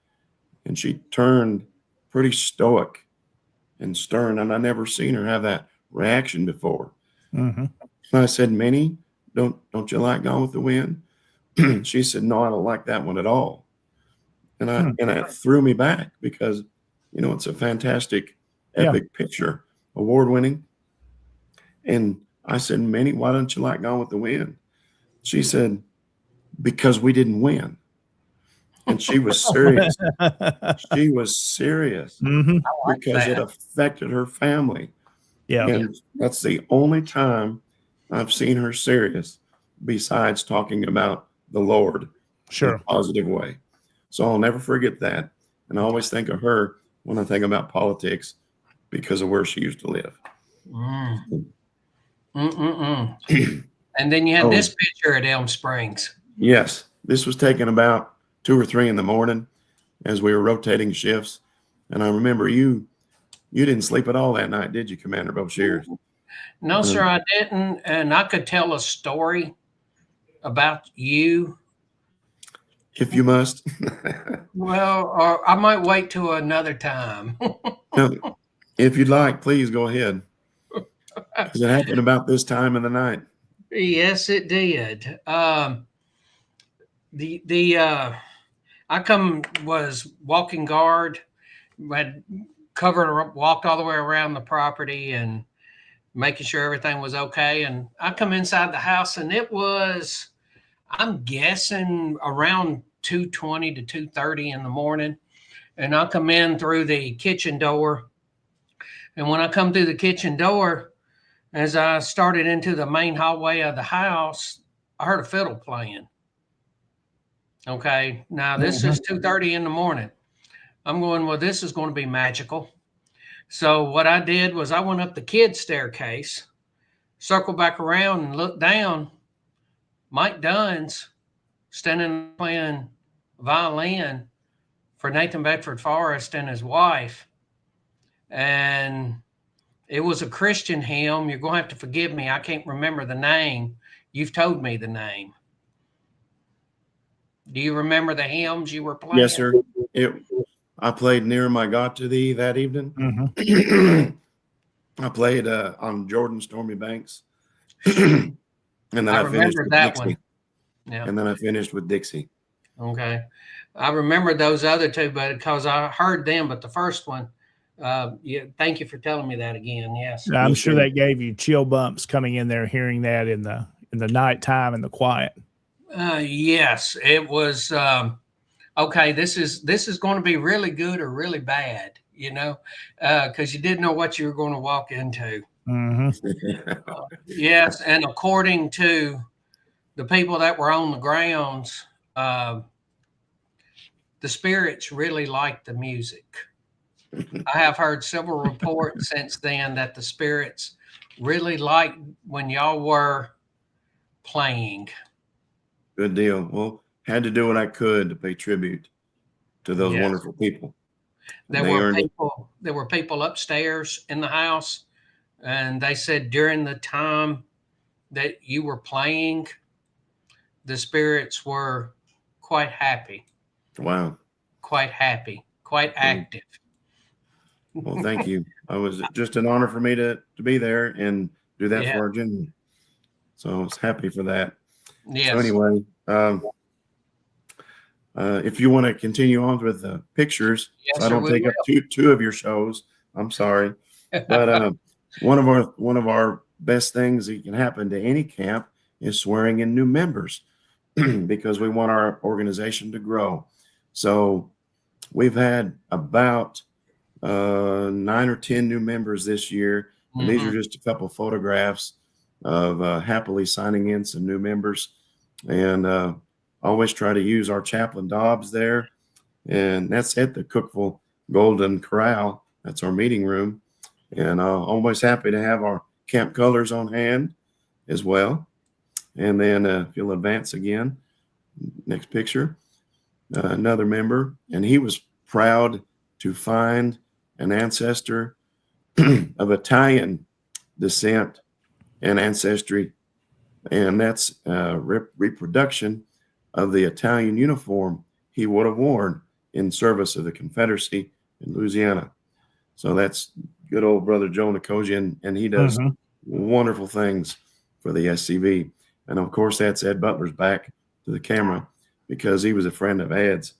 And she turned pretty stoic and stern, and I never seen her have that reaction before. Mhm. And I said, Minnie, don't you like Gone with the Wind? She said, no, I don't like that one at all. And Hmm. it threw me back because, it's a fantastic, Yeah. epic picture, award winning. And I said, Minnie, why don't you like Gone with the Wind? She said, because we didn't win. And she was serious. She was serious Mhm. I like because it that. affected her family. Yeah. And that's the only time I've seen her serious besides talking about the Lord in a Sure. positive way. So I'll never forget that. And I always think of her when I think about politics because of where she used to live. Mm. Mm-mm-mm. And then you had Oh, this picture at Elm Springs. yes. This was taken about 2 or 3 in the morning as we were rotating shifts. And I remember you didn't sleep at all that night, did you, Commander Boshears? No, sir, I didn't. And I could tell a story about you. If you must. Well, or I might wait till another time. Now, if you'd like, please go ahead. Because it happened about this time of the night. Yes, it did. The I was walking guard, had walked all the way around the property and making sure everything was okay. And I come inside the house and it was, I'm guessing around 2:20 to 2:30 in the morning. And I come in through the kitchen door. And when I come through the kitchen door, as I started into the main hallway of the house, I heard a fiddle playing. Okay. Now this is 2:30 in the morning. I'm going, well, this is going to be magical. So what I did was I went up the kids' staircase, circled back around and looked down. Mike Dunn's standing playing violin for Nathan Bedford Forrest and his wife. And it was a Christian hymn. You're going to have to forgive me. I can't remember the name. You've told me the name. Do you remember the hymns you were playing? Yes, sir. I played Near My God to Thee that evening. Mhm. I played on Jordan Stormy Banks. And then I I finished remember with that Dixie. one. Yeah. And then I finished with Dixie. Okay. I remember those other two, but because I heard them, but the first one, yeah, thank you for telling me that again. Yes. I'm Yes, sure sir. that gave you chill bumps coming in there, hearing that in the nighttime and the quiet. Yes, it was. Okay, this is going to be really good or really bad, because you didn't know what you were going to walk into. Mhm. Yes, and according to the people that were on the grounds, the spirits really liked the music. I have heard several reports since then that the spirits really liked when y'all were playing. Good deal. Well, had to do what I could to pay tribute to those Yes. wonderful people. There They were earned it. people. There were people upstairs in the house, and they said during the time that you were playing, the spirits were quite happy, Wow. quite happy, quite active. Well, thank you. It was just an honor for me to be there and do that Yeah. for our general. So I was happy for that. Yes. So anyway, if you want to continue on with the pictures, Yes, so I sir, don't we take up two of your shows. I'm sorry, but one of our best things that can happen to any camp is swearing in new members because we want our organization to grow. So we've had about 9 or 10 new members this year, and these are just a couple photographs of happily signing in some new members. And always try to use our chaplain Dobbs there, and that's at the Cookville Golden Corral. That's our meeting room, and always happy to have our camp colors on hand as well. And then if you'll advance again, next picture, another member, and he was proud to find an ancestor of Italian descent and ancestry, and that's reproduction of the Italian uniform he would have worn in service of the Confederacy in Louisiana. So that's good old brother Joe Nicosia, and he does wonderful things for the SCV. And of course, that's Ed Butler's back to the camera because he was a friend of Ed's.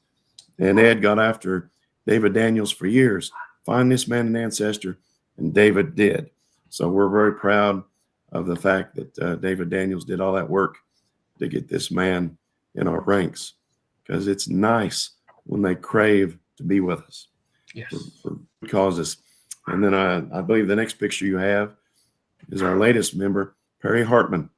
And Ed got after David Daniels for years. Find this man an ancestor, and David did. So we're very proud of the fact that David Daniels did all that work to get this man in our ranks, because it's nice when they crave to be with us. Yes. For causes. And then I believe the next picture you have is our latest member, Perry Hartman.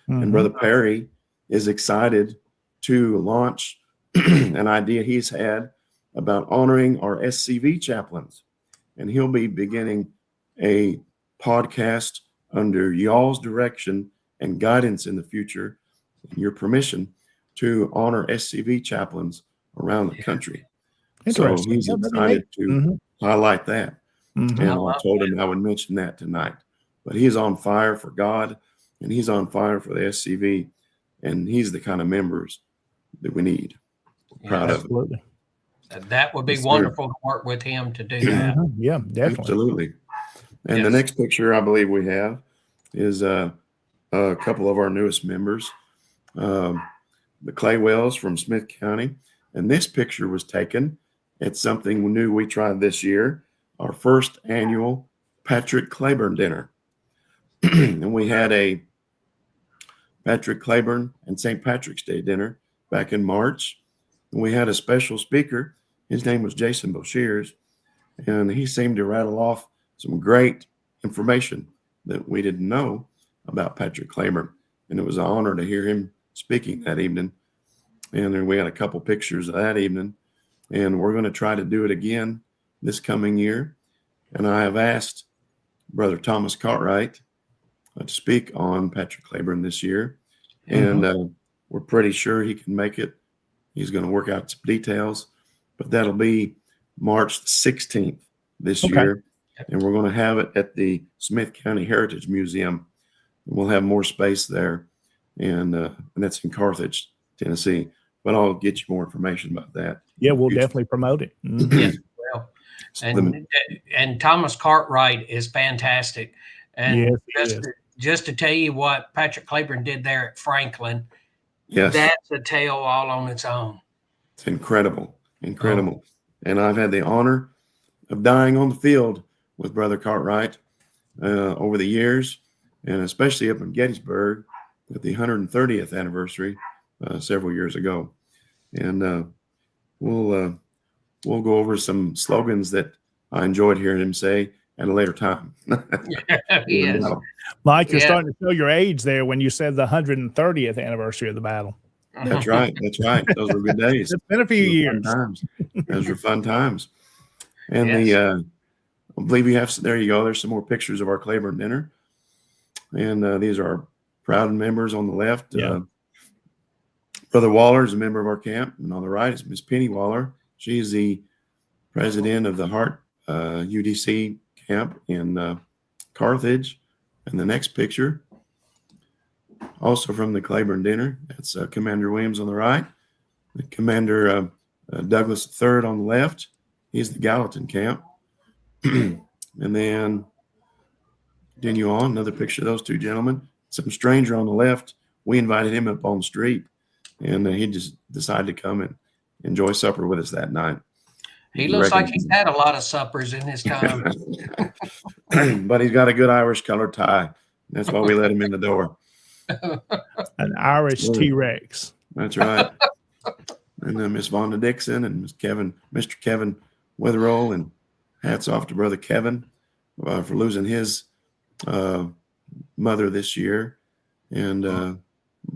And Brother Perry is excited to launch an idea he's had about honoring our SCV chaplains. And he'll be beginning a podcast under y'all's direction and guidance in the future, and your permission, to honor SCV chaplains around the country. So he's excited to highlight that. And I told him I would mention that tonight. But he's on fire for God, and he's on fire for the SCV, and he's the kind of members that we need. Proud of him. That would be wonderful to work with him to do that. Yeah, definitely. Absolutely. And the next picture I believe we have is a couple of our newest members, the Claywells from Smith County. And this picture was taken at something new we tried this year, our first annual Patrick Claiborne dinner. And we had a Patrick Claiborne and St. Patrick's Day dinner back in March. And we had a special speaker. His name was Jason Boshears, and he seemed to rattle off some great information that we didn't know about Patrick Claiborne. And it was an honor to hear him speaking that evening. And then we had a couple pictures of that evening, and we're going to try to do it again this coming year. And I have asked Brother Thomas Cartwright to speak on Patrick Claiborne this year. And we're pretty sure he can make it. He's going to work out some details, but that'll be March the 16th this year. And we're going to have it at the Smith County Heritage Museum. And we'll have more space there. And that's in Carthage, Tennessee. But I'll get you more information about that. Yeah, we'll definitely promote it. Yes, well. And Thomas Cartwright is fantastic. And just to tell you what Patrick Claiborne did there at Franklin, that's a tale all on its own. It's incredible. Incredible. And I've had the honor of dying on the field with Brother Cartwright over the years, and especially up in Gettysburg at the 130th anniversary several years ago. And we'll go over some slogans that I enjoyed hearing him say at a later time. Yes. Mike, you're Yeah. starting to show your age there when you said the 130th anniversty of the battle. That's right. That's right. Those were good days. It's been a few Those were years. fun times. Those were fun times. And Yes. I believe you have, there you go. There's some more pictures of our Claiborne dinner. And these are our proud members on the left. Yeah. Brother Waller is a member of our camp. And on the right is Miss Penny Waller. She is the president of the Hart UDC camp in Carthage. And the next picture, also from the Claiborne dinner, that's Commander Williams on the right. The Commander Douglas III on the left. He's the Gallatin camp. And then continue on, another picture of those two gentlemen. Some stranger on the left, we invited him up on the street, and he just decided to come and enjoy supper with us that night. He looks like he's had a lot of suppers in his time. But he's got a good Irish colored tie. That's why we let him in the door. An Irish T-Rex. That's right. And then Miss Vonda Dixon and Mr. Kevin Witherall, and hats off to Brother Kevin for losing his mother this year, and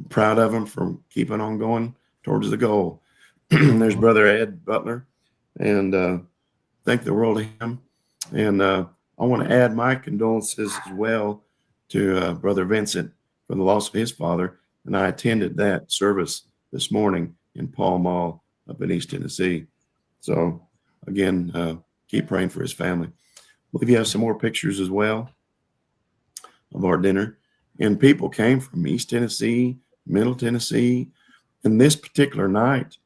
proud of him for keeping on going towards the goal. There's Brother Ed Butler, and thank the world of him. And I want to add my condolences as well to Brother Vincent for the loss of his father. And I attended that service this morning in Pall Mall up in East Tennessee. So again, keep praying for his family. I believe you have some more pictures as well of our dinner. And people came from East Tennessee, Middle Tennessee. And this particular night,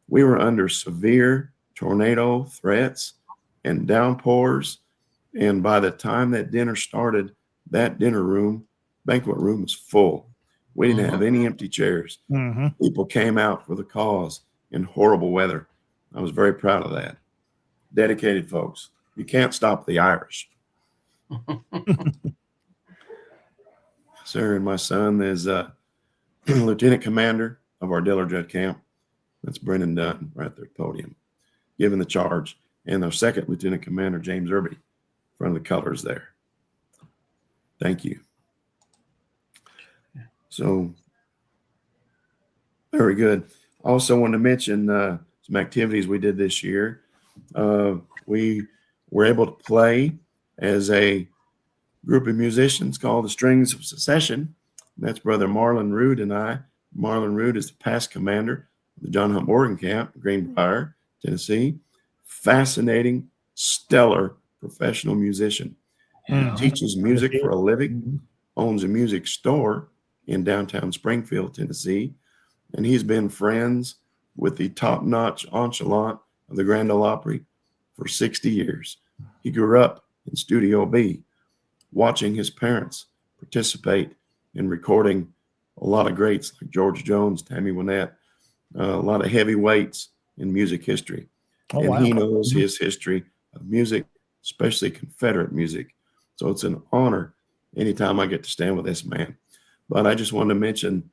we were under severe tornado threats and downpours. And by the time that dinner started, that banquet room was full. We didn't have any empty chairs. People came out for the cause in horrible weather. I was very proud of that. Dedicated folks. You can't stop the Irish. Sir, and my son is Lieutenant Commander of our Diller Judd camp. That's Brendan Dunn right there at the podium, giving the charge. And our second Lieutenant Commander, James Irby, in front of the colors there. Thank you. So, very good. I also want to mention some activities we did this year. We were able to play as a group of musicians called the Strings of Secession. That's Brother Marlon Rood and I. Marlon Rood is the past commander of the John Hunt Morgan Camp, Greenbrier, Tennessee. Fascinating, stellar professional musician. Teaches music for a living, owns a music store in downtown Springfield, Tennessee. And he's been friends with the top-notch enchilada of the Grand Ole Opry for 60 years. He grew up in Studio B, watching his parents participate in recording a lot of greats like George Jones, Tammy Wynette, a lot of heavyweights in music history. He knows his history of music, especially Confederate music. So it's an honor anytime I get to stand with this man. But I just wanted to mention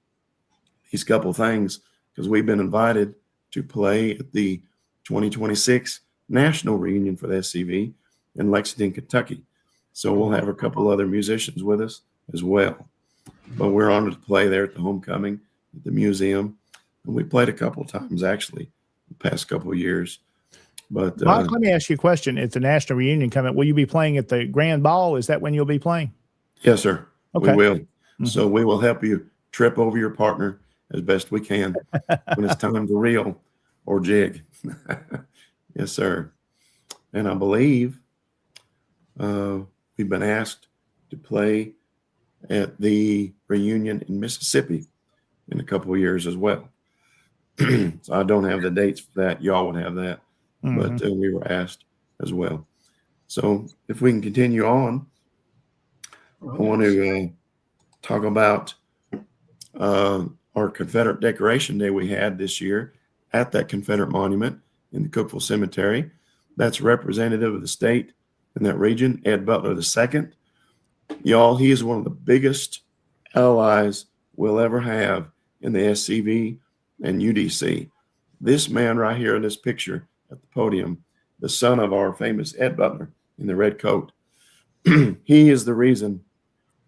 these couple things because we've been invited to play at the 2026 National Reunion for the SCV in Lexington, Kentucky. So we'll have a couple other musicians with us as well. But we're honored to play there at the homecoming at the museum. And we played a couple of times, actually, the past couple of years. But Mike, let me ask you a question. At the National Reunion coming, will you be playing at the Grand Ball? Is that when you'll be playing? Yes, sir. Okay. We will. So we will help you trip over your partner as best we can when it's time to reel or jig. Yes, sir. And I believe we've been asked to play at the reunion in Mississippi in a couple of years as well. So I don't have the dates for that. Y'all would have that. But we were asked as well. So if we can continue on, I want to talk about our Confederate Decoration Day we had this year at that Confederate Monument in the Cookeville Cemetery. That's representative of the state in that region, Ed Butler II. Y'all, he is one of the biggest allies we'll ever have in the SCV and UDC. This man right here in this picture at the podium, the son of our famous Ed Butler in the red coat, He is the reason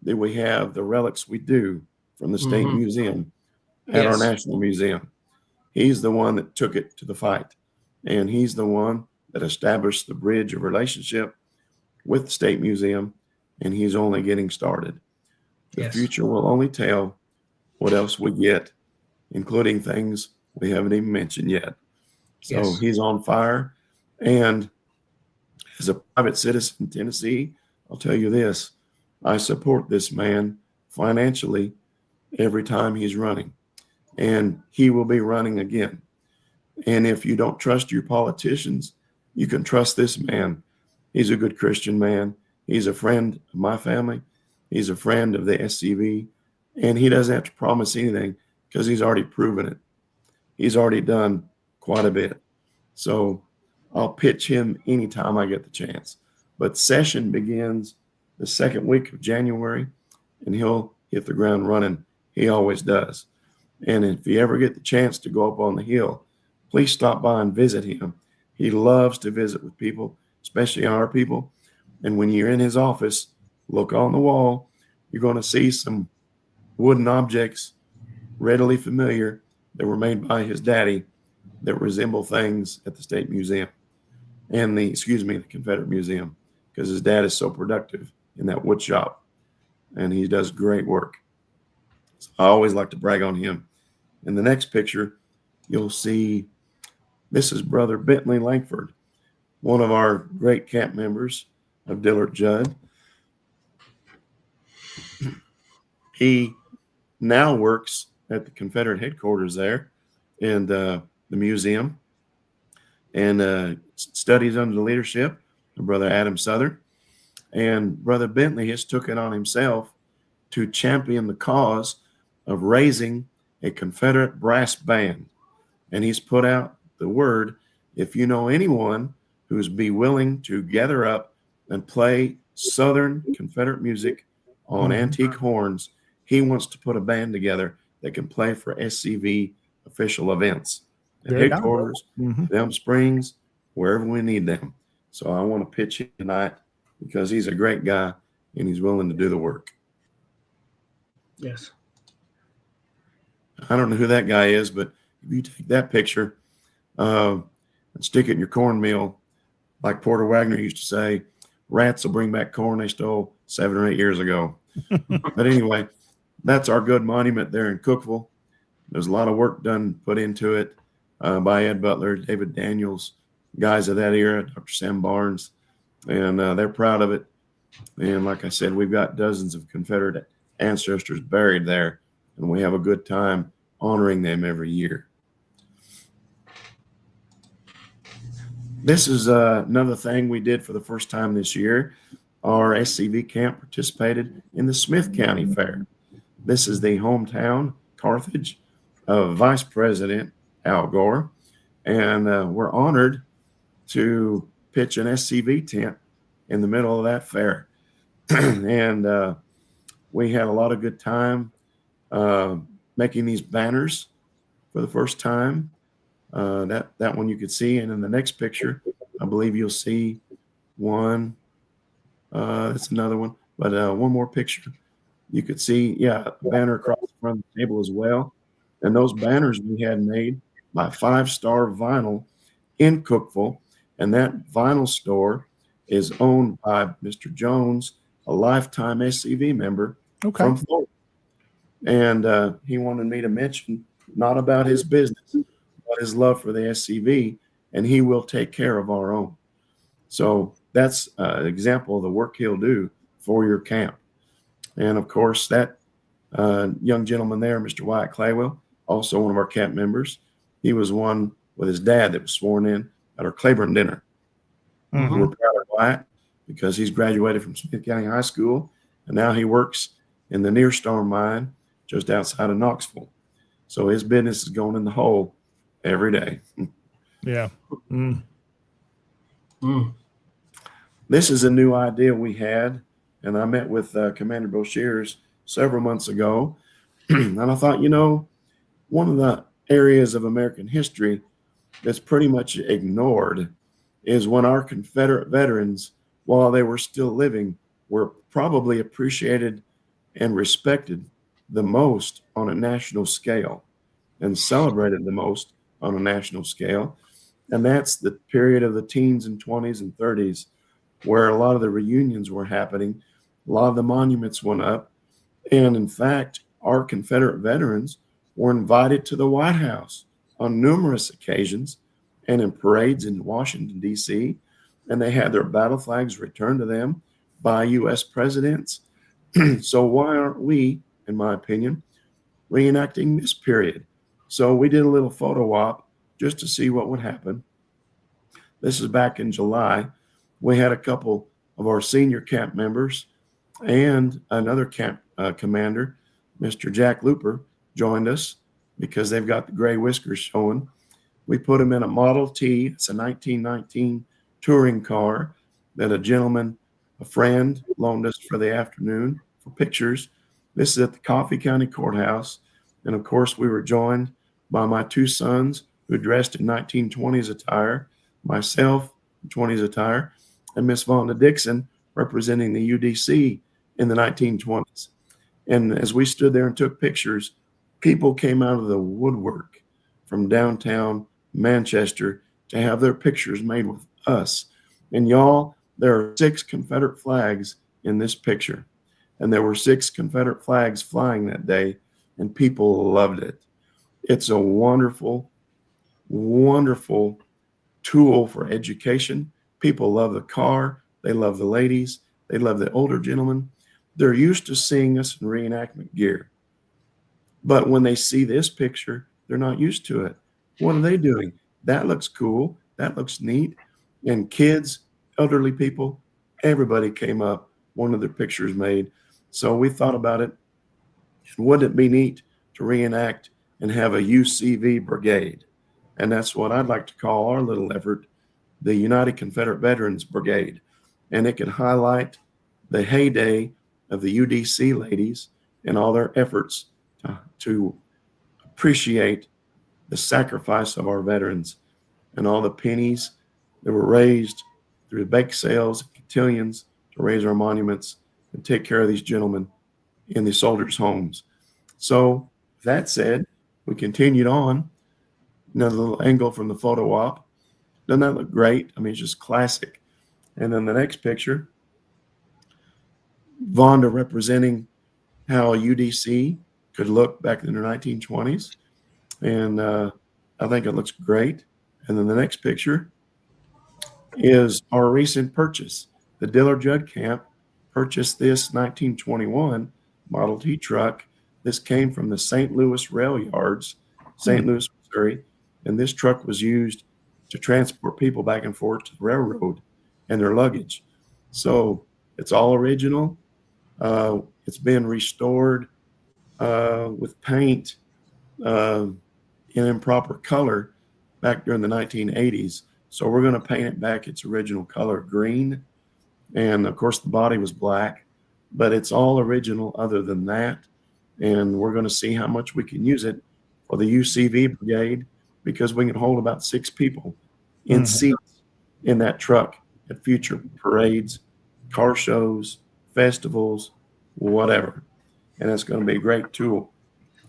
that we have the relics we do from the State Mhm. Museum at our Yes. National Museum. He's the one that took it to the fight, and he's the one that established the bridge of relationship with the State Museum, and he's only getting started. The Yes. future will only tell what else we get, including things we haven't even mentioned yet. So Yes. he's on fire. And as a private citizen in Tennessee, I'll tell you this, I support this man financially every time he's running, and he will be running again. And if you don't trust your politicians, you can trust this man. He's a good Christian man. He's a friend of my family. He's a friend of the SCV, and he doesn't have to promise anything because he's already proven it. He's already done quite a bit. So I'll pitch him anytime I get the chance. But session begins the second week of January, and he'll hit the ground running. He always does. And if you ever get the chance to go up on the hill, please stop by and visit him. He loves to visit with people, especially our people. And when you're in his office, look on the wall, you're going to see some wooden objects readily familiar that were made by his daddy that resemble things at the State Museum and the Confederate Museum, because his dad is so productive in that wood shop and he does great work. So I always like to brag on him. In the next picture, you'll see this is Brother Bentley Langford, one of our great camp members of Dillard Judd. He now works at the Confederate headquarters there and the museum, and studies under the leadership of Brother Adam Southern. And Brother Bentley has took it on himself to champion the cause of raising a Confederate brass band. And he's put out the word, if you know anyone who's be willing to gather up and play Southern Confederate music on antique horns, he wants to put a band together that can play for SCV official events at headquarters, Elm Springs, wherever we need them. So I want to pitch him tonight because he's a great guy and he's willing to do the work. Yes. I don't know who that guy is, but if you take that picture and stick it in your cornmeal, like Porter Wagner used to say, rats will bring back corn they stole 7 or 8 years ago. But anyway, that's our good monument there in Cookeville. There's a lot of work put into it by Ed Butler, David Daniels, guys of that era, Dr. Sam Barnes, and they're proud of it. And like I said, we've got dozens of Confederate ancestors buried there, and we have a good time honoring them every year. This is another thing we did for the first time this year. Our SCV camp participated in the Smith County Fair. This is the hometown, Carthage, of Vice President Al Gore, and we're honored to pitch an SCV tent in the middle of that fair. And we had a lot of good time making these banners for the first time. That one you could see, and in the next picture, I believe you'll see one. That's another one, but one more picture. You could see, a banner across the front of the table as well. And those banners we had made by 5 Star Vinyl in Cookeville, and that vinyl store is owned by Mr. Jones, a lifetime SCV member from Florida. And he wanted me to mention not about his business, but his love for the SCV, and he will take care of our own. So that's an example of the work he'll do for your camp. And of course, that young gentleman there, Mr. Wyatt Claywell, also one of our camp members, he was one with his dad that was sworn in at our Claiborne dinner. We're proud of Wyatt because he's graduated from Smith County High School, and now he works in the Near Storm mine just outside of Knoxville. So his business is going in the hole every day. Yeah. This is a new idea we had, and I met with Commander Boshears several months ago, and I thought, one of the areas of American history that's pretty much ignored is when our Confederate veterans, while they were still living, were probably appreciated and respected the most on a national scale and celebrated the most on a national scale. And that's the period of the teens and 20s and 30s where a lot of the reunions were happening. A lot of the monuments went up. And in fact, our Confederate veterans were invited to the White House on numerous occasions and in parades in Washington, D.C., and they had their battle flags returned to them by U.S. presidents. So why aren't we, in my opinion, reenacting this period? So we did a little photo op just to see what would happen. This is back in July. We had a couple of our senior camp members and another camp commander, Mr. Jack Looper, joined us because they've got the gray whiskers showing. We put them in a Model T. It's a 1919 touring car that a gentleman, a friend, loaned us for the afternoon for pictures. This is at the Coffee County Courthouse. And of course, we were joined by my two sons who dressed in 1920s attire, myself in 20s attire, and Miss Vonda Dixon representing the UDC in the 1920s. And as we stood there and took pictures, people came out of the woodwork from downtown Manchester to have their pictures made with us. And y'all, there are 6 Confederate flags in this picture. And there were 6 Confederate flags flying that day, and people loved it. It's a wonderful, wonderful tool for education. People love the car. They love the ladies. They love the older gentlemen. They're used to seeing us in reenactment gear. But when they see this picture, they're not used to it. What are they doing? That looks cool. That looks neat. And kids, elderly people, everybody came up, wanted their pictures made. So we thought about it. Wouldn't it be neat to reenact and have a UCV brigade? And that's what I'd like to call our little effort, the United Confederate Veterans Brigade. And it can highlight the heyday of the UDC ladies and all their efforts to appreciate the sacrifice of our veterans and all the pennies that were raised through bake sales and cotillions to raise our monuments and take care of these gentlemen in the soldiers' homes. So that said, we continued on. Another little angle from the photo op. Doesn't that look great? I mean, it's just classic. And then the next picture, Vonda representing how UDC could look back in the 1920s. And I think it looks great. And then the next picture is our recent purchase. The Dillard Judd Camp purchased this 1921 Model T truck. This came from the St. Louis Rail Yards, St. Louis, Missouri. And this truck was used to transport people back and forth to the railroad and their luggage. So it's all original. It's been restored with paint in improper color back during the 1980s. So we're going to paint it back its original color, green. And of course the body was black, but it's all original other than that. And we're going to see how much we can use it for the UCV brigade, because we can hold about 6 people in seats in that truck at future parades, car shows, festivals, whatever. And it's going to be a great tool.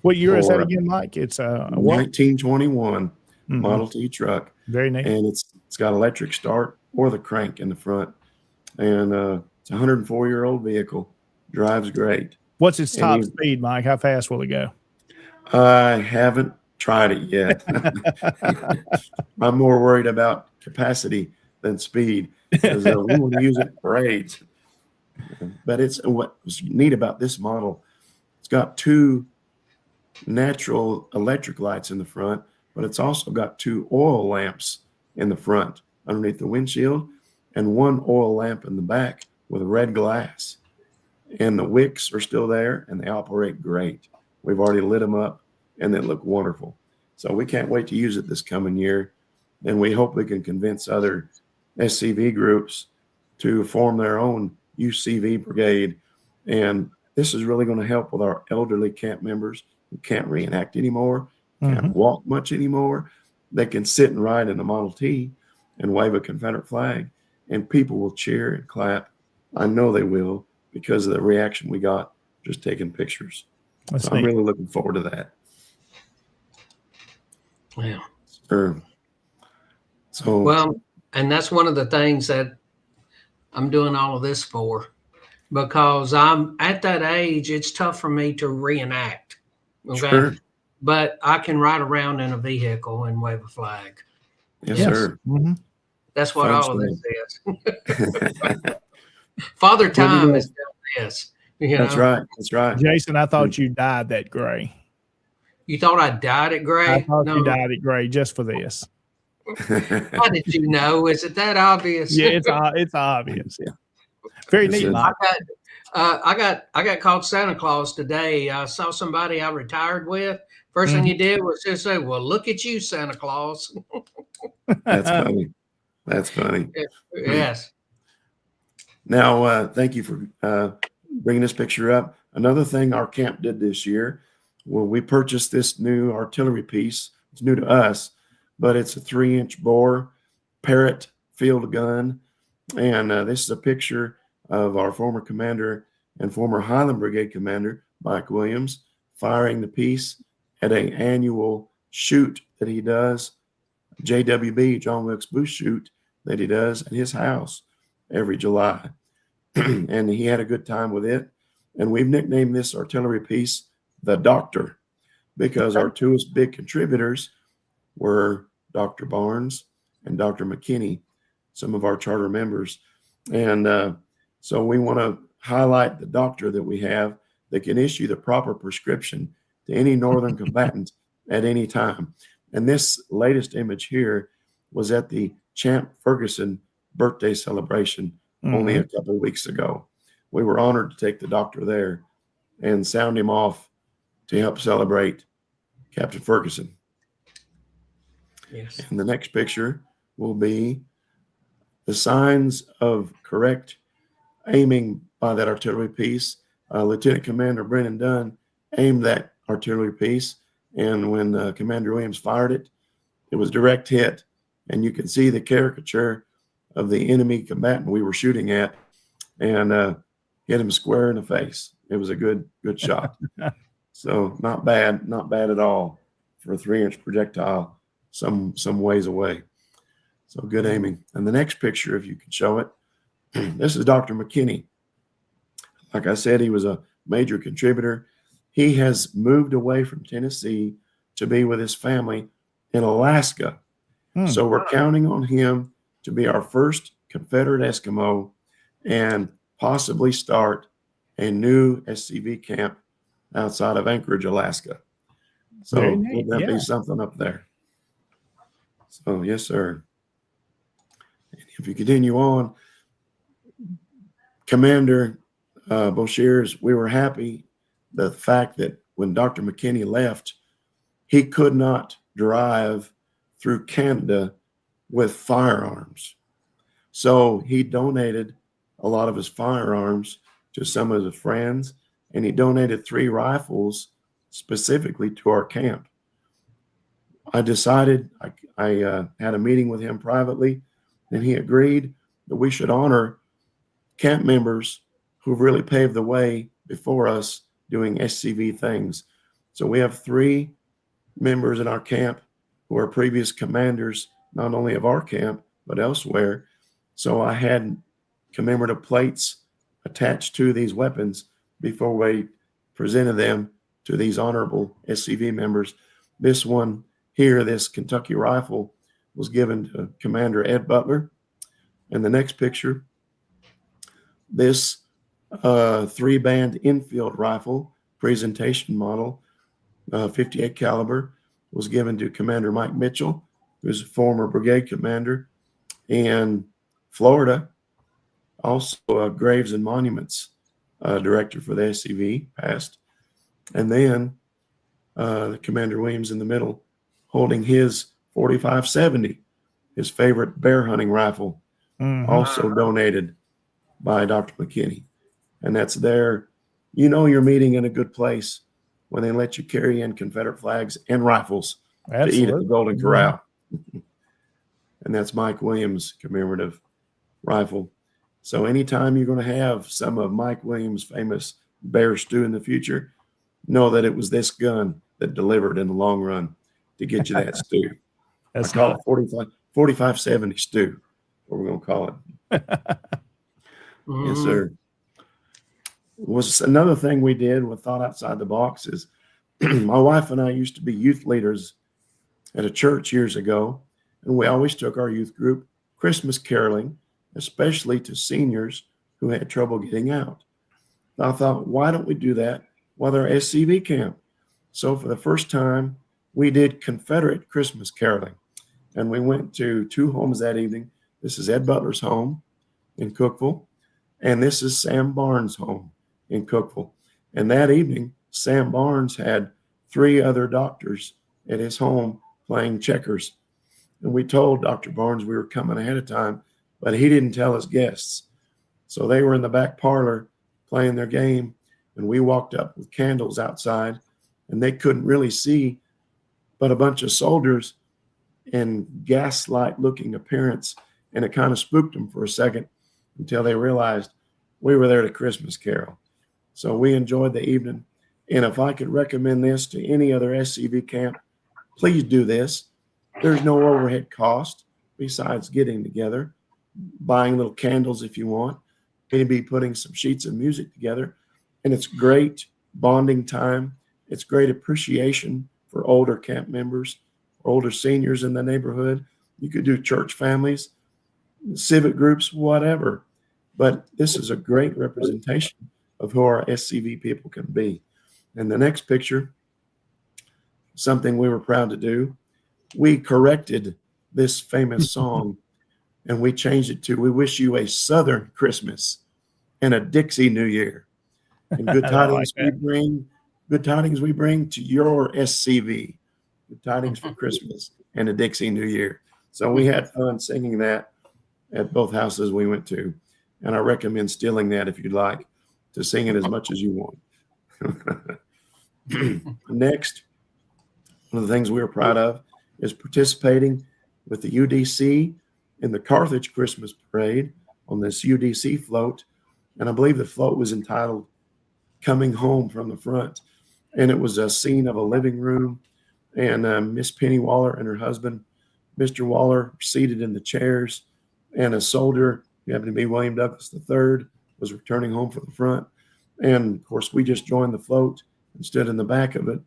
What year is that again, Mike? It's a 1921 Model T truck. Very neat. And it's got electric start or the crank in the front. And it's a 104-year-old vehicle. Drives great. What's its top speed, Mike? How fast will it go? I haven't tried it yet. I'm more worried about capacity than speed, because we want to use it for parades. But it's what's neat about this model. It's got 2 natural electric lights in the front, but it's also got 2 oil lamps in the front underneath the windshield, and 1 oil lamp in the back with red glass. And the wicks are still there, and they operate great. We've already lit them up, and they look wonderful. So we can't wait to use it this coming year. And we hope we can convince other SCV groups to form their own UCV brigade. And this is really going to help with our elderly camp members who can't reenact anymore, can't walk much anymore. They can sit and ride in a Model T and wave a Confederate flag, and people will cheer and clap. I know they will, because of the reaction we got just taking pictures. That's So I'm neat. really looking forward to that. Yeah. Sure. So, Well, and that's one of the things that I'm doing all of this for, because I'm at that age. It's tough for me to reenact. Okay. sure. But I can ride around in a vehicle and wave a flag. Yes, Yes. sir. Mhm. That's what Fun all of this stuff. is. Father Well, you Time know, is doing this. You that's know, right. That's right. Jason, I thought you dyed that gray. you thought I died at I Gray? thought No. you dyed it gray just for this. How did you know? Is it that obvious? Yeah, it's obvious. Yeah, very Yes, neat. sir. Mike. I got called Santa Claus today. I saw somebody I retired with. First thing Mhm. you did was just say, "Well, look at you, Santa Claus." That's funny. That's funny. Yes. Now, thank you for bringing this picture up. Another thing our camp did this year, well, we purchased this new artillery piece. It's new to us, but it's a 3-inch bore Parrott field gun. And this is a picture of our former commander and former Highland Brigade commander, Mike Williams, firing the piece at an annual shoot that he does, JWB, John Wilkes Booth shoot, that he does at his house every July. And he had a good time with it. And we've nicknamed this artillery piece the Doctor, because our two big contributors were Dr. Barnes and Dr. McKinney, some of our charter members. And so we want to highlight the doctor that we have that can issue the proper prescription to any Northern combatant at any time. And this latest image here was at the Champ Ferguson birthday celebration only a couple of weeks ago. We were honored to take the doctor there and sound him off to help celebrate Captain Ferguson. Yes. And the next picture will be the signs of correct aiming by that artillery piece. Lieutenant Commander Brennan Dunn aimed that artillery piece, and when Commander Williams fired it, it was direct hit. And you can see the caricature of the enemy combatant we were shooting at, and hit him square in the face. It was a good shot. So not bad at all for a 3-inch projectile some ways away. So good aiming. And the next picture, if you can show it, this is Dr. McKinney. Like I said, he was a major contributor. He has moved away from Tennessee to be with his family in Alaska. So we're counting on him to be our first Confederate Eskimo and possibly start a new SCV camp outside of Anchorage, Alaska. So neat, would that be something up there? So yes, sir. If you continue on, Commander Boshears, we were happy the fact that when Dr. McKinney left, he could not drive through Canada with firearms. So he donated a lot of his firearms to some of his friends, and he donated 3 rifles specifically to our camp. I decided, I had a meeting with him privately, and he agreed that we should honor camp members who've really paved the way before us doing SCV things. So we have 3 members in our camp who are previous commanders, not only of our camp, but elsewhere. So I had commemorative plates attached to these weapons before we presented them to these honorable SCV members. This one here, this Kentucky rifle, was given to Commander Ed Butler. And the next picture, this 3-band infield rifle presentation model, 58 caliber, was given to Commander Mike Mitchell, who's a former brigade commander in Florida, also a Graves and Monuments director for the SCV, passed. And then Commander Williams in the middle, holding his 4570, his favorite bear hunting rifle, also donated by Dr. McKinney. And that's there. You know you're meeting in a good place when they let you carry in Confederate flags and rifles to eat at the Golden Corral. And that's Mike Williams' commemorative rifle. So anytime you're going to have some of Mike Williams' famous bear stew in the future, know that it was this gun that delivered in the long run to get you that stew. That's I call nice. it 4570 stew, what we're going to call it. Yes, sir. Was another thing we did with Thought Outside the Box is my wife and I used to be youth leaders at a church years ago, and we always took our youth group Christmas caroling, especially to seniors who had trouble getting out. I thought, why don't we do that with our SCV camp? So for the first time, we did Confederate Christmas caroling, and we went to 2 homes that evening. This is Ed Butler's home in Cookeville, and this is Sam Barnes' home in Cookeville. And that evening, Sam Barnes had 3 other doctors at his home playing checkers. And we told Dr. Barnes we were coming ahead of time, but he didn't tell his guests. So they were in the back parlor playing their game, and we walked up with candles outside, and they couldn't really see but a bunch of soldiers in gaslight looking appearance, and it kind of spooked them for a second until they realized we were there to Christmas carol. So we enjoyed the evening. And if I could recommend this to any other SCV camp, please do this. There's no overhead cost besides getting together, buying little candles if you want, maybe putting some sheets of music together. And it's great bonding time. It's great appreciation for older camp members, older seniors in the neighborhood. You could do church families, civic groups, whatever. But this is a great representation of who our SCV people can be. And the next picture, something we were proud to do, we corrected this famous song and we changed it to, we wish you a Southern Christmas and a Dixie New Year. And good tidings we bring to your SCV. Good tidings for Christmas and a Dixie New Year. So we had fun singing that at both houses we went to. And I recommend stealing that if you'd like to sing it as much as you want. Next, one of the things we were proud of is participating with the UDC in the Carthage Christmas Parade on this UDC float. And I believe the float was entitled Coming Home from the Front. And it was a scene of a living room, and Miss Penny Waller and her husband, Mr. Waller, seated in the chairs, and a soldier, who happened to be William Douglas III, was returning home from the front. And of course, we just joined the float and stood in the back of it.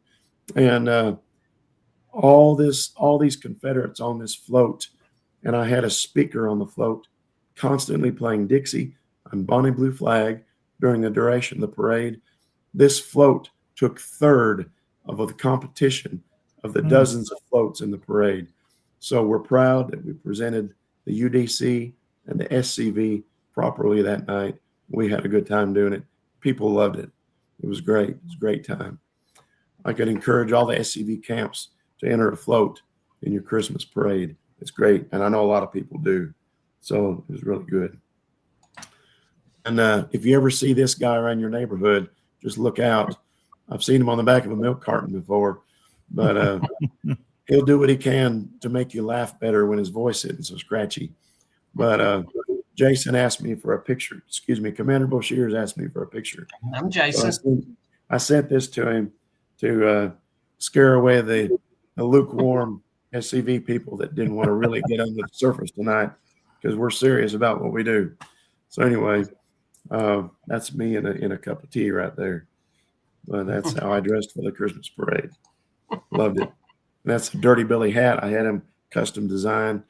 And all these Confederates on this float, and I had a speaker on the float constantly playing Dixie and Bonnie Blue Flag during the duration of the parade. This float took third of the competition of the dozens of floats in the parade. So we're proud that we presented the UDC and the SCV properly that night. We had a good time doing it. People loved it. It was great. It was a great time. I could encourage all the SCV camps to enter a float in your Christmas parade. It's great. And I know a lot of people do. So it was really good. And if you ever see this guy around your neighborhood, just look out. I've seen him on the back of a milk carton before, but he'll do what he can to make you laugh better when his voice isn't so scratchy. But Jason asked me for a picture. Excuse me, Commander Boshears asked me for a picture. I'm Jason. So I sent this to him to scare away the lukewarm SCV people that didn't want to really get under the surface tonight, because we're serious about what we do. So anyway, that's me in a cup of tea right there. But that's how I dressed for the Christmas parade. Loved it. And that's a Dirty Billy hat. I had him custom designed,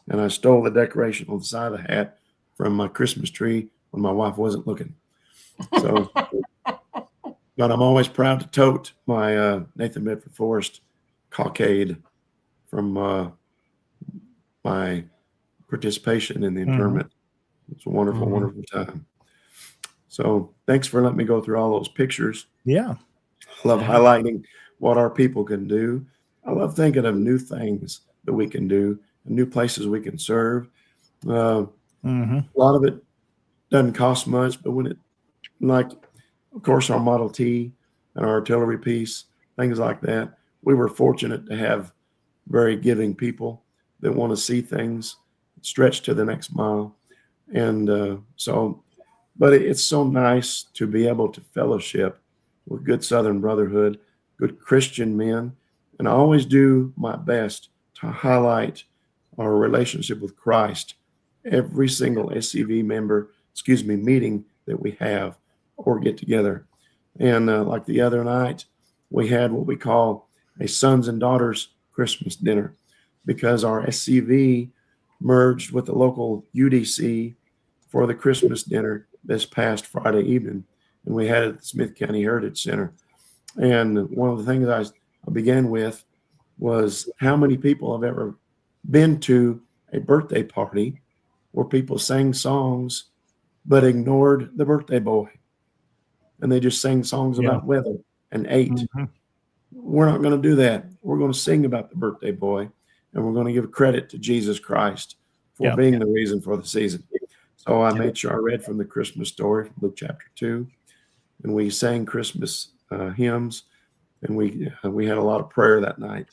and I stole the decoration on the side of the hat from my Christmas tree when my wife wasn't looking. So, but I'm always proud to tote my Nathan Bedford Forrest cockade from my participation in the internment. It's a wonderful, wonderful time. So thanks for letting me go through all those pictures. Yeah. I love highlighting what our people can do. I love thinking of new things that we can do, and new places we can serve. A lot of it doesn't cost much, but when it, like, of course, our Model T and our artillery piece, things like that, we were fortunate to have very giving people that want to see things stretch to the next mile. And but it's so nice to be able to fellowship with good Southern Brotherhood, good Christian men. And I always do my best to highlight our relationship with Christ every single SCV meeting that we have or get together. And like the other night, we had what we call a sons and daughters Christmas dinner, because our SCV merged with the local UDC for the Christmas dinner this past Friday evening. And we had it at the Smith County Heritage Center. And one of the things I began with was how many people have ever been to a birthday party where people sang songs but ignored the birthday boy, and they just sang songs about weather and ate. We're not going to do that. We're going to sing about the birthday boy, and we're going to give credit to Jesus Christ for being the reason for the season. So I made sure I read from the Christmas story from Luke chapter 2, and we sang Christmas hymns, and we had a lot of prayer that night,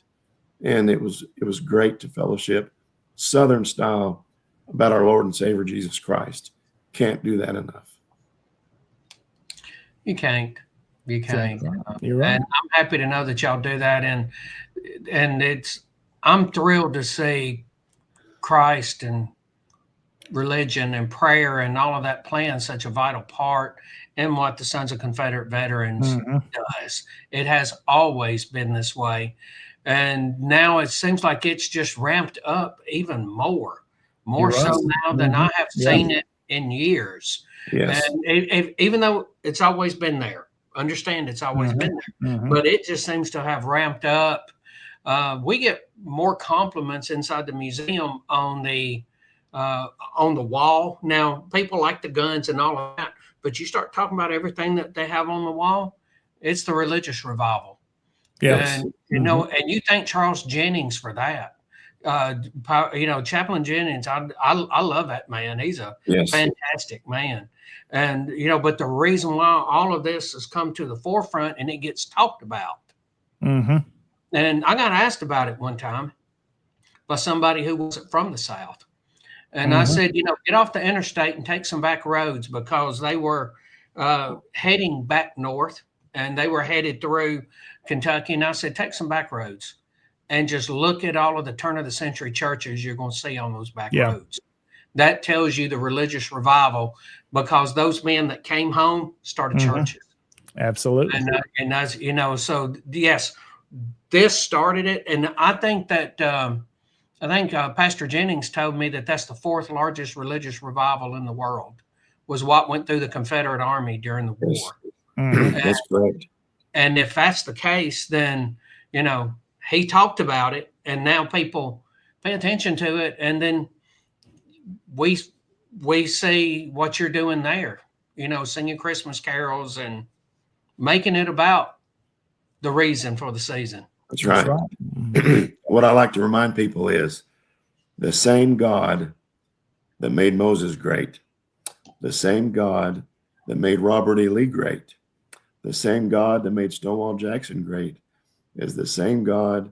and it was great to fellowship Southern style about our Lord and Savior Jesus Christ. Can't do that enough. You can't. You can't. Exactly. You're right. And I'm happy to know that y'all do that, and I'm thrilled to see Christ and religion and prayer and all of that playing such a vital part in what the Sons of Confederate Veterans does. It has always been this way, and now it seems like it's just ramped up even more so now than I have seen it in years. Yes. And even though it's always been there, understand it's always been there, but it just seems to have ramped up. We get more compliments inside the museum on the wall. Now, people like the guns and all of that, but you start talking about everything that they have on the wall, it's the religious revival. Yes. And, and you thank Charles Jennings for that. Chaplain Jennings, I love that man. He's a fantastic man. And, but the reason why all of this has come to the forefront and it gets talked about. And I got asked about it one time by somebody who wasn't from the South. And I said, get off the interstate and take some back roads, because they were heading back north and they were headed through Kentucky. And I said, take some back roads and just look at all of the turn of the century churches you're going to see on those back roads. That tells you the religious revival, because those men that came home started churches. Absolutely. And as so yes, this started it. And I think that, Pastor Jennings told me that that's the fourth largest religious revival in the world, was what went through the Confederate Army during the war. That's correct. And if that's the case, then, he talked about it, and now people pay attention to it. And then we see what you're doing there, singing Christmas carols and making it about the reason for the season. That's right. What I like to remind people is the same God that made Moses great, the same God that made Robert E. Lee great, the same God that made Stonewall Jackson great, is the same God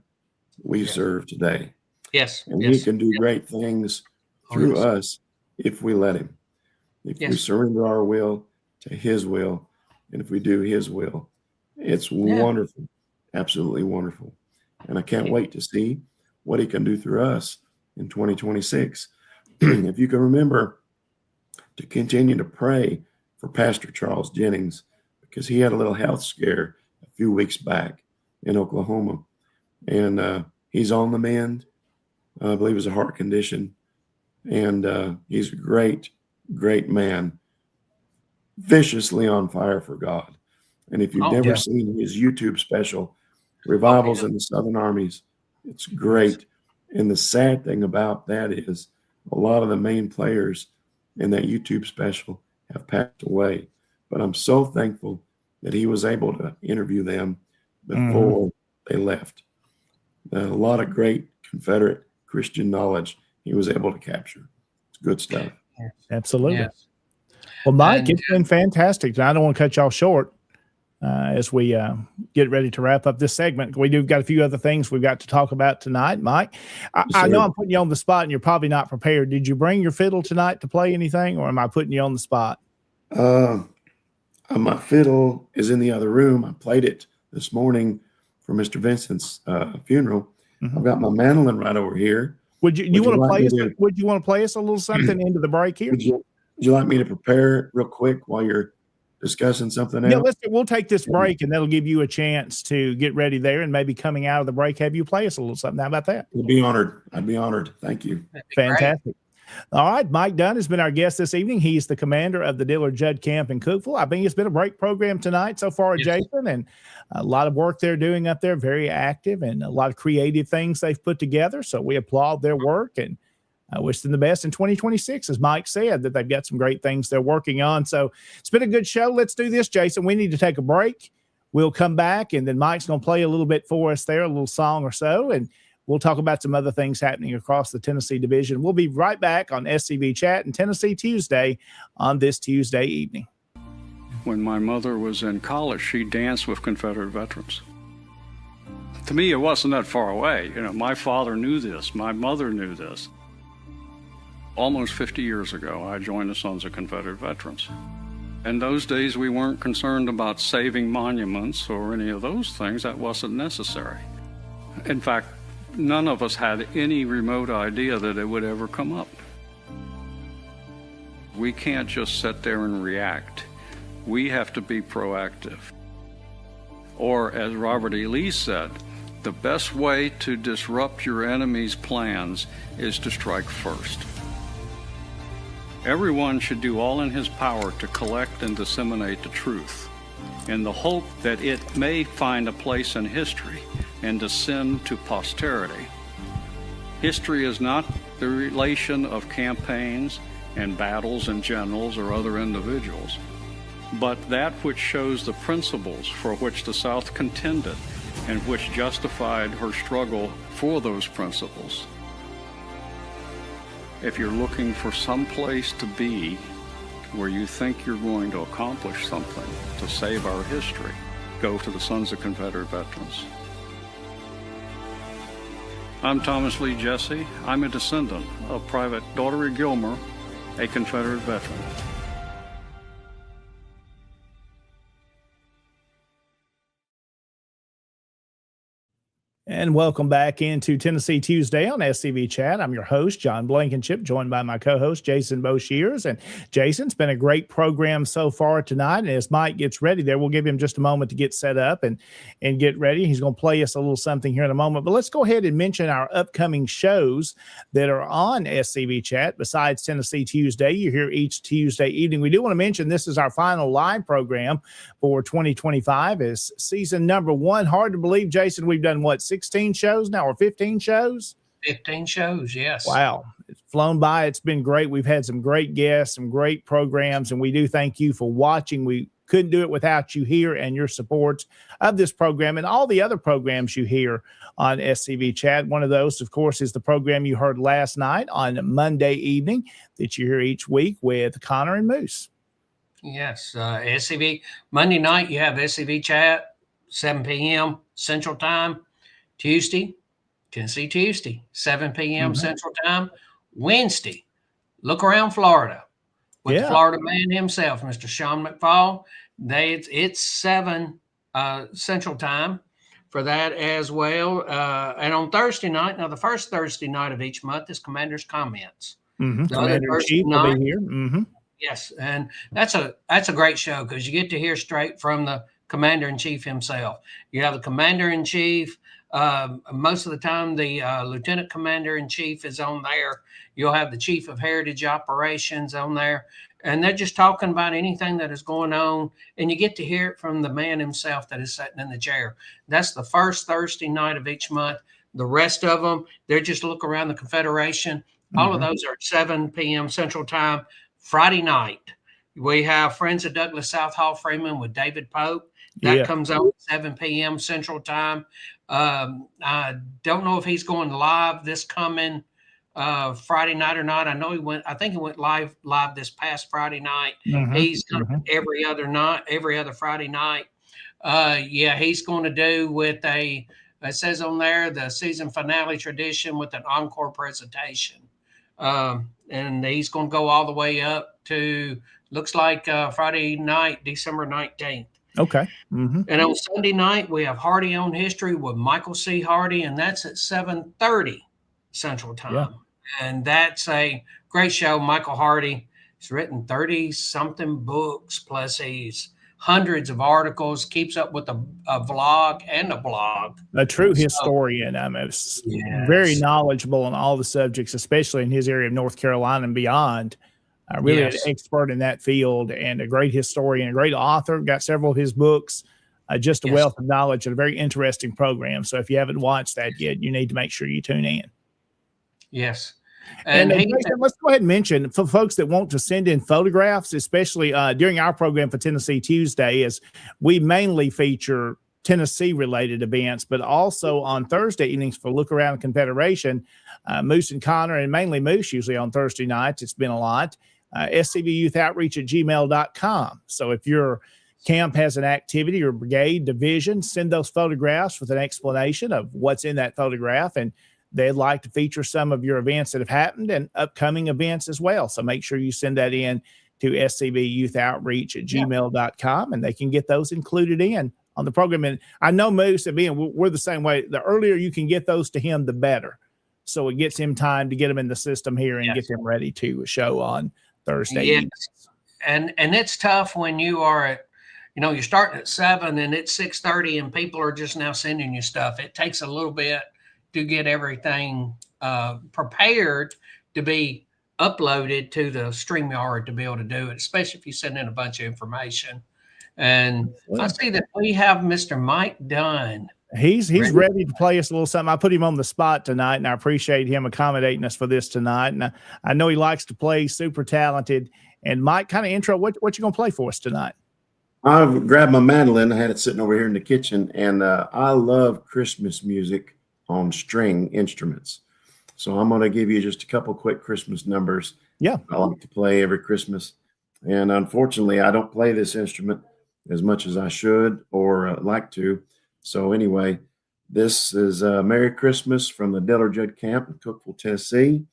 we serve today. Yes. And he can do great things through us if we let him. If we surrender our will to his will, and if we do his will, it's wonderful. Absolutely wonderful. And I can't wait to see what he can do through us in 2026. If you can remember to continue to pray for Pastor Charles Jennings, because he had a little health scare a few weeks back in Oklahoma, and he's on the mend. I believe it's a heart condition, and he's a great man, viciously on fire for God. And if you've never seen his YouTube special, Revivals in the Southern Armies, it's great. And the sad thing about that is a lot of the main players in that YouTube special have passed away. But I'm so thankful that he was able to interview them before they left. A lot of great Confederate Christian knowledge he was able to capture. It's good stuff. Absolutely. Yes. Well, Mike, it's been fantastic. I don't want to cut y'all short. as we get ready to wrap up this segment. We've got a few other things we've got to talk about tonight, Mike. I know I'm putting you on the spot and you're probably not prepared. Did you bring your fiddle tonight to play anything, or am I putting you on the spot? My fiddle is in the other room. I played it this morning for Mr. Vincent's funeral. I've got my mandolin right over here. Would you want to play us? Would you want to play us a little something into the break here? Would you like me to prepare real quick while you're discussing something else? Yeah, we'll take this break, and that'll give you a chance to get ready there, and maybe coming out of the break, have you play us a little something. How about that? I'd be honored. Thank you. Fantastic. Great. All right, Mike Dunn has been our guest this evening. He's the commander of the Dillard Judd Camp in Cookeville. I think it's been a great program tonight so far, yes, Jason, and a lot of work they're doing up there, very active, and a lot of creative things they've put together. So we applaud their work, and I wish them the best in 2026, as Mike said, that they've got some great things they're working on. So it's been a good show. Let's do this, Jason. We need to take a break. We'll come back, and then Mike's going to play a little bit for us there, a little song or so, and we'll talk about some other things happening across the Tennessee division. We'll be right back on SCV Chat and Tennessee Tuesday on this Tuesday evening. When my mother was in college, she danced with Confederate veterans. To me, it wasn't that far away. My father knew this. My mother knew this. Almost 50 years ago, I joined the Sons of Confederate Veterans. In those days, we weren't concerned about saving monuments or any of those things. That wasn't necessary. In fact, none of us had any remote idea that it would ever come up. We can't just sit there and react. We have to be proactive. Or, as Robert E. Lee said, the best way to disrupt your enemy's plans is to strike first. Everyone should do all in his power to collect and disseminate the truth, in the hope that it may find a place in history and descend to posterity. History is not the relation of campaigns and battles and generals or other individuals, but that which shows the principles for which the South contended and which justified her struggle for those principles. If you're looking for some place to be where you think you're going to accomplish something to save our history, go to the Sons of Confederate Veterans. I'm Thomas Lee Jesse. I'm a descendant of Private Daughtery Gilmer, a Confederate veteran. And welcome back into Tennessee Tuesday on SCV Chat. I'm your host, John Blankenship, joined by my co-host, Jason Boshiers. And Jason, it's been a great program so far tonight. And as Mike gets ready there, we'll give him just a moment to get set up and get ready. He's going to play us a little something here in a moment. But let's go ahead and mention our upcoming shows that are on SCV Chat. Besides Tennessee Tuesday, you hear each Tuesday evening. We do want to mention this is our final live program for 2025. Is season number 1. Hard to believe, Jason, we've done what, 16 shows now, or 15 shows? 15 shows, yes. Wow. It's flown by. It's been great. We've had some great guests, some great programs, and we do thank you for watching. We couldn't do it without you here and your support of this program and all the other programs you hear on SCV Chat. One of those, of course, is the program you heard last night on Monday evening that you hear each week with Connor and Moose. Yes, SCV. Monday night, you have SCV Chat, 7 p.m. Central Time. Tuesday, Tennessee Tuesday, 7 p.m. Central Time. Wednesday, look around Florida with the Florida man himself, Mr. Sean McFall. It's 7 Central Time for that as well. And on Thursday night, now the first Thursday night of each month is Commander's Comments. The Commander-in-Chief will be here. Yes, and that's a great show because you get to hear straight from the Commander-in-Chief himself. You have the Commander-in-Chief. Most of the time, the Lieutenant Commander-in-Chief is on there. You'll have the Chief of Heritage Operations on there. And they're just talking about anything that is going on. And you get to hear it from the man himself that is sitting in the chair. That's the first Thursday night of each month. The rest of them, they're just look around the Confederation. All of those are at 7 p.m. Central Time. Friday night, we have Friends of Douglas South Hall Freeman with David Pope. That comes out at 7 p.m. Central Time. I don't know if he's going live this coming Friday night or not. I think he went live this past Friday night. He's every other Friday night. Yeah, he's going to do with it says on there, the season finale tradition with an encore presentation. And he's going to go all the way up to, looks like Friday night, December 19th. Okay. Mm-hmm. And on Sunday night, we have Hardy on History with Michael C. Hardy, and that's at 7:30 Central Time. Yeah. And that's a great show. Michael Hardy, he's written 30-something books, plus he's hundreds of articles, keeps up with a vlog and a blog. A true historian. Very knowledgeable on all the subjects, especially in his area of North Carolina and beyond. Really an expert in that field and a great historian, a great author, got several of his books, just a wealth of knowledge and a very interesting program. So if you haven't watched that yet, you need to make sure you tune in. Yes. And let's go ahead and mention for folks that want to send in photographs, especially during our program for Tennessee Tuesday, is we mainly feature Tennessee related events, but also on Thursday evenings for Look Around Confederation, Moose and Connor, and mainly Moose usually on Thursday nights. It's been a lot. scvyouth@gmail.com. So if your camp has an activity or brigade division, send those photographs with an explanation of what's in that photograph, and they'd like to feature some of your events that have happened and upcoming events as well. So make sure you send that in to scvyouth@gmail.com, and they can get those included in on the program. And I know Moose, and we're the same way. The earlier you can get those to him, the better. So it gets him time to get them in the system here and get them ready to show on Thursday. Yes. And it's tough when you are at, you're starting at 7 and it's 6:30 and people are just now sending you stuff. It takes a little bit to get everything prepared to be uploaded to the StreamYard to be able to do it, especially if you send in a bunch of information. And I see that we have Mr. Mike Dunn. He's ready to play us a little something. I put him on the spot tonight, and I appreciate him accommodating us for this tonight. And I know he likes to play, super talented. And Mike, kind of intro, what you going to play for us tonight? I've grabbed my mandolin. I had it sitting over here in the kitchen, and I love Christmas music on string instruments. So I'm going to give you just a couple quick Christmas numbers. Yeah. I like to play every Christmas. And unfortunately, I don't play this instrument as much as I should or like to. So anyway, this is Merry Christmas from the Diller Judd Camp in Cookeville, Tennessee,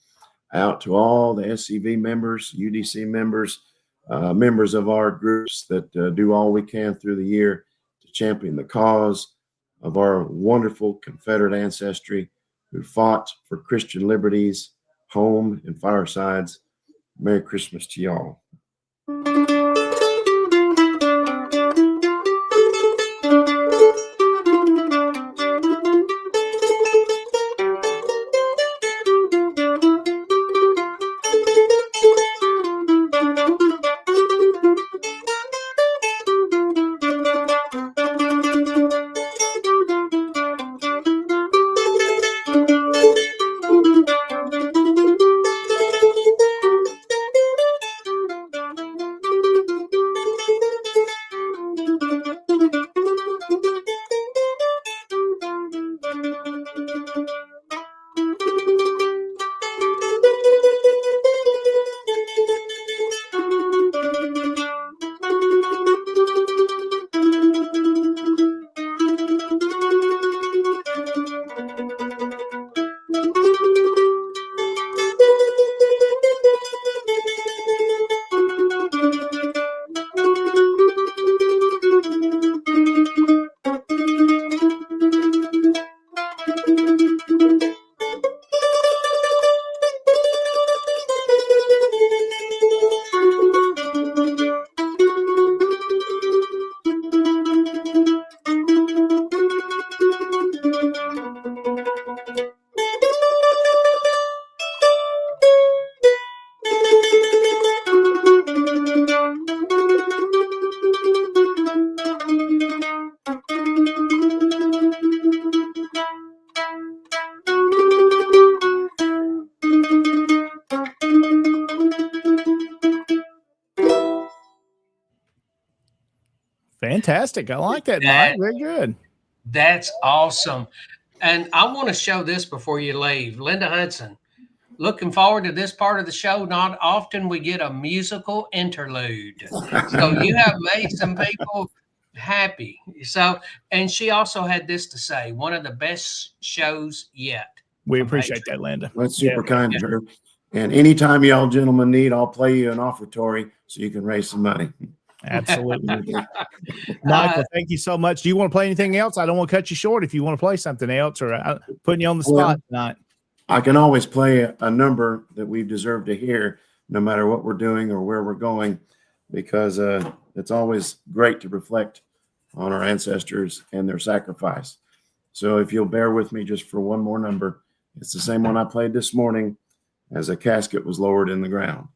out to all the SCV members, UDC members, members of our groups that do all we can through the year to champion the cause of our wonderful Confederate ancestry who fought for Christian liberties, home and firesides. Merry Christmas to y'all. Fantastic. I like that, Mike. Very good. That's awesome. And I want to show this before you leave. Linda Hudson, looking forward to this part of the show. Not often we get a musical interlude. So you have made some people happy. So, and she also had this to say: one of the best shows yet. We appreciate that, Linda. That's super Yeah. kind of her. And anytime y'all gentlemen need, I'll play you an offertory so you can raise some money. Absolutely. Michael, thank you so much. Do you want to play anything else? I don't want to cut you short if you want to play something else, or putting you on the spot tonight. I can always play a number that we deserve to hear, no matter what we're doing or where we're going, because it's always great to reflect on our ancestors and their sacrifice. So if you'll bear with me just for one more number, it's the same one I played this morning as a casket was lowered in the ground.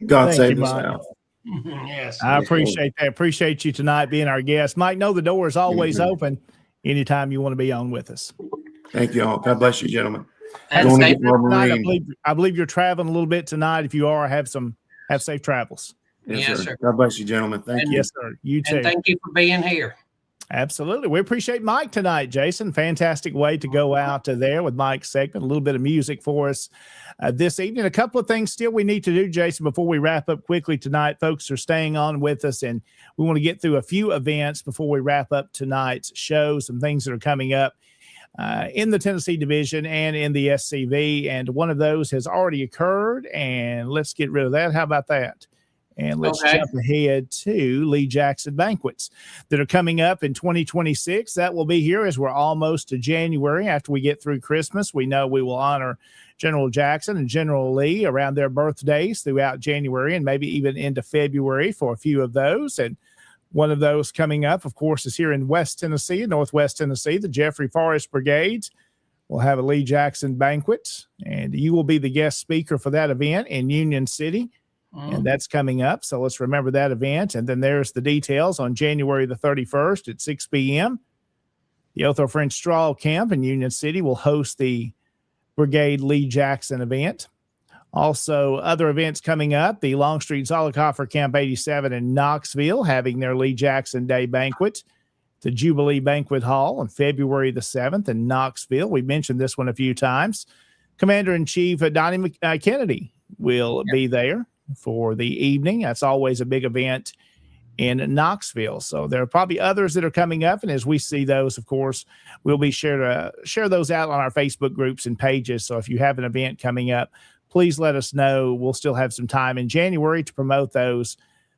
God Thank save you, the Mike. South. Yes. I appreciate that. Appreciate you tonight being our guest. Mike, know the door is always open anytime you want to be on with us. Thank you all. God bless you, gentlemen. And Going to safe get more Tonight, Marine. I believe you're traveling a little bit tonight. If you are, have safe travels. Yes, sir. God bless you, gentlemen. Thank you. Yes, sir. You too. And thank you for being here. Absolutely. We appreciate Mike tonight, Jason. Fantastic way to go out to there with Mike's segment. A little bit of music for us this evening. A couple of things still we need to do, Jason, before we wrap up quickly tonight. Folks are staying on with us, and we want to get through a few events before we wrap up tonight's show, some things that are coming up in the Tennessee division and in the SCV. And one of those has already occurred, and let's get rid of that. How about that? And let's jump ahead to Lee Jackson banquets that are coming up in 2026. That will be here as we're almost to January. After we get through Christmas, we know we will honor General Jackson and General Lee around their birthdays throughout January and maybe even into February for a few of those. And one of those coming up, of course, is here in West Tennessee, Northwest Tennessee. The Jeffrey Forrest Brigades will have a Lee Jackson banquet, and you will be the guest speaker for that event in Union City. And that's coming up. So let's remember that event. And then there's the details on January the 31st at 6 p.m. The Otho French Straw Camp in Union City will host the Brigade Lee Jackson event. Also, other events coming up. The Longstreet Zollicoffer Camp 87 in Knoxville having their Lee Jackson Day banquet. The Jubilee Banquet Hall on February the 7th in Knoxville. We mentioned this one a few times. Commander-in-Chief Donnie Kennedy will be there for the evening. That's always a big event in Knoxville. So there are probably others that are coming up. And as we see those, of course, we'll be sure to share those out on our Facebook groups and pages. So if you have an event coming up, please let us know. We'll still have some time in January to promote those.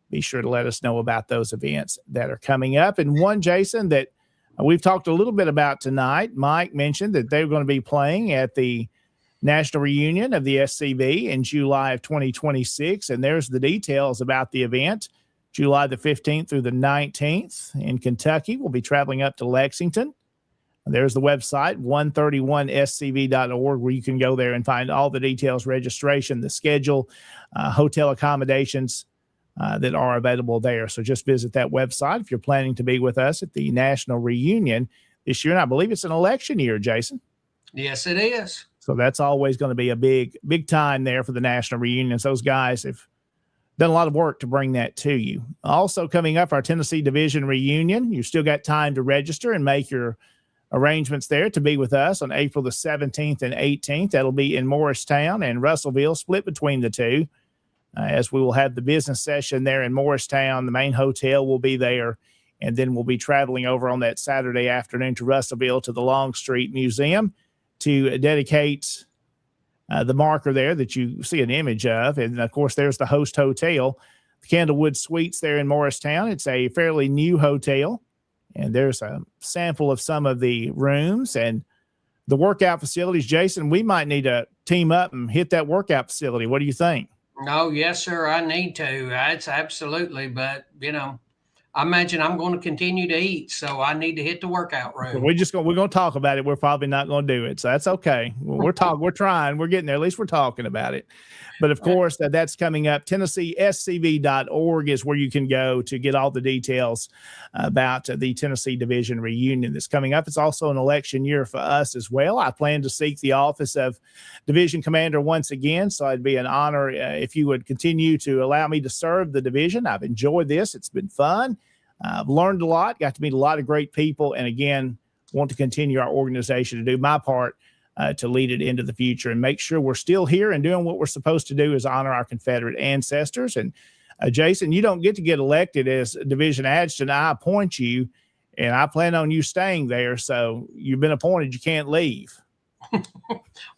Be sure to let us know about those events that are coming up. And one, Jason, that we've talked a little bit about tonight, Mike mentioned that they're going to be playing at the National Reunion of the SCV in July of 2026. And there's the details about the event. July the 15th through the 19th in Kentucky. We'll be traveling up to Lexington. There's the website, 131scv.org, where you can go there and find all the details, registration, the schedule, hotel accommodations, that are available there. So just visit that website if you're planning to be with us at the national reunion this year. And I believe it's an election year, Jason. Yes, it is. So that's always going to be a big time there for the national reunions. Those guys have done a lot of work to bring that to you. Also coming up, our Tennessee Division reunion. You still got time to register and make your arrangements there to be with us on April the 17th and 18th. That'll be in Morristown and Russellville, split between the two, as we will have the business session there in Morristown. The main hotel will be there, and then we'll be traveling over on that Saturday afternoon to Russellville to the Longstreet Museum to dedicate the marker there that you see an image of. And of course, there's the host hotel, the Candlewood Suites there in Morristown. It's a fairly new hotel, and there's a sample of some of the rooms and the workout facilities. Jason, we might need to team up and hit that workout facility. What do you think? No, yes, sir. I need to. It's absolutely, but I imagine I'm going to continue to eat, so I need to hit the workout room. We're going to talk about it. We're probably not going to do it, so that's okay. We're trying. We're getting there. At least we're talking about it. But of course, that's coming up. TennesseeSCV.org is where you can go to get all the details about the Tennessee Division reunion that's coming up. It's also an election year for us as well. I plan to seek the office of Division Commander once again, so it'd be an honor if you would continue to allow me to serve the division. I've enjoyed this. It's been fun. I've learned a lot, got to meet a lot of great people, and again, want to continue our organization to do my part to lead it into the future and make sure we're still here and doing what we're supposed to do is honor our Confederate ancestors. And Jason, you don't get to get elected as division adjutant. I appoint you, and I plan on you staying there. So you've been appointed. You can't leave.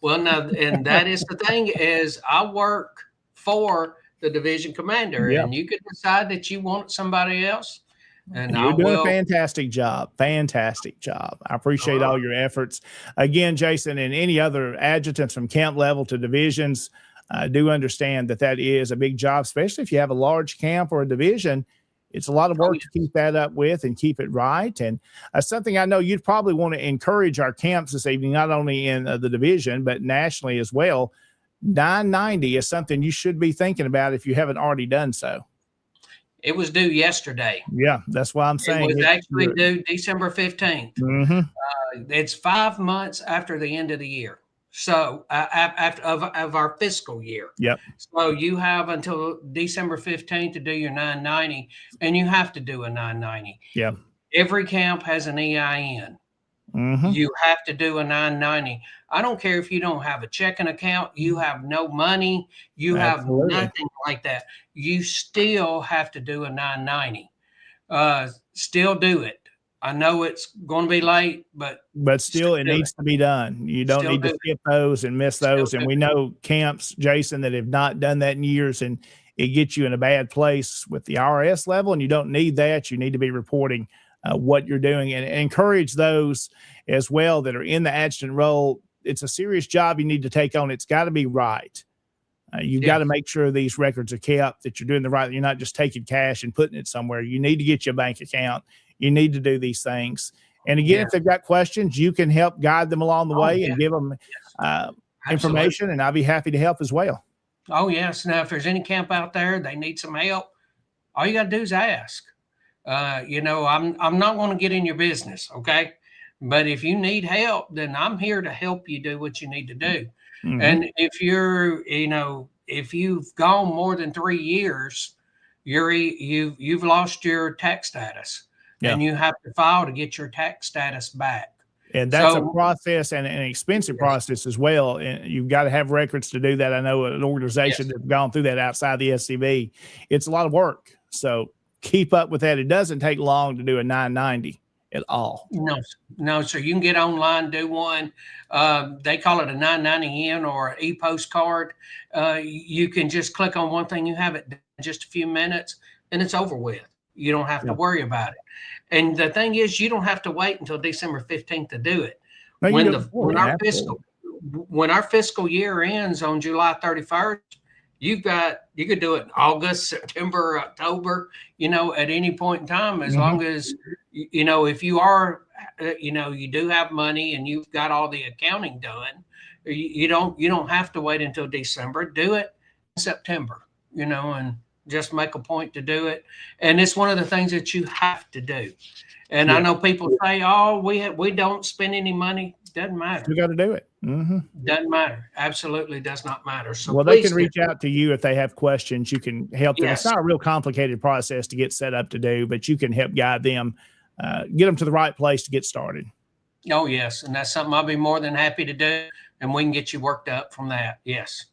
Well, no, and that is the thing is I work for the division commander, and you could decide that you want somebody else. And you're doing a fantastic job. Fantastic job. I appreciate all your efforts. Again, Jason, and any other adjutants from camp level to divisions, do understand that is a big job, especially if you have a large camp or a division. It's a lot of work to keep that up with and keep it right. And something I know you'd probably want to encourage our camps this evening, not only in the division, but nationally as well. 990 is something you should be thinking about if you haven't already done so. It was due yesterday. Yeah, that's why I'm saying. It was actually due December 15th. Mm-hmm. It's 5 months after the end of the year. So after of our fiscal year. Yep. So you have until December 15th to do your 990, and you have to do a 990. Yeah. Every camp has an EIN. Mm-hmm. You have to do a 990. I don't care if you don't have a checking account, you have no money, you Absolutely. have nothing like that. You still have to do a 990. Still do it. I know it's going to be late, but still it needs to be done. You don't need to skip those and miss those. And we know camps, Jason, that have not done that in years, and it gets you in a bad place with the IRS level, and you don't need that. You need to be reporting what you're doing, and encourage those as well that are in the adjutant role. It's a serious job you need to take on. It's got to be right. You've got to make sure these records are kept, that you're doing the right. You're not just taking cash and putting it somewhere. You need to get your bank account. You need to do these things. And again, if they've got questions, you can help guide them along the way and give them information, and I'll be happy to help as well. Oh, yes. Now, if there's any camp out there, they need some help, all you got to do is ask. I'm not going to get in your business, okay? But if you need help, then I'm here to help you do what you need to do. Mm-hmm. And if if you've gone more than 3 years, you've lost your tax status, and you have to file to get your tax status back. And that's a process and an expensive process as well. And you've got to have records to do that. I know an organization that's gone through that outside the SCV. It's a lot of work. So keep up with that. It doesn't take long to do a 990 at all. No, sir. You can get online, do one. They call it a 990N or an e-postcard. You can just click on one thing. You have it in just a few minutes, and it's over with. You don't have to worry about it. And the thing is, you don't have to wait until December 15th to do it. No, When our fiscal year ends on July 31st, you could do it in August, September, October, at any point in time, as long as, if you are, you do have money and you've got all the accounting done, you don't have to wait until December. Do it in September, and Just make a point to do it. And it's one of the things that you have to do. And I Yeah. know people say, "Oh, we don't spend any money." Doesn't matter. You got to do it. Mm-hmm. Doesn't matter. Absolutely does not matter. So Well, they please can reach out to you if they have questions. You can help them. It's Yes. not a real complicated process to get set up to do, but you can help guide them, get them to the right place to get started. Oh, yes. And that's something I'll be more than happy to do. And we can get you worked up from that. Yes.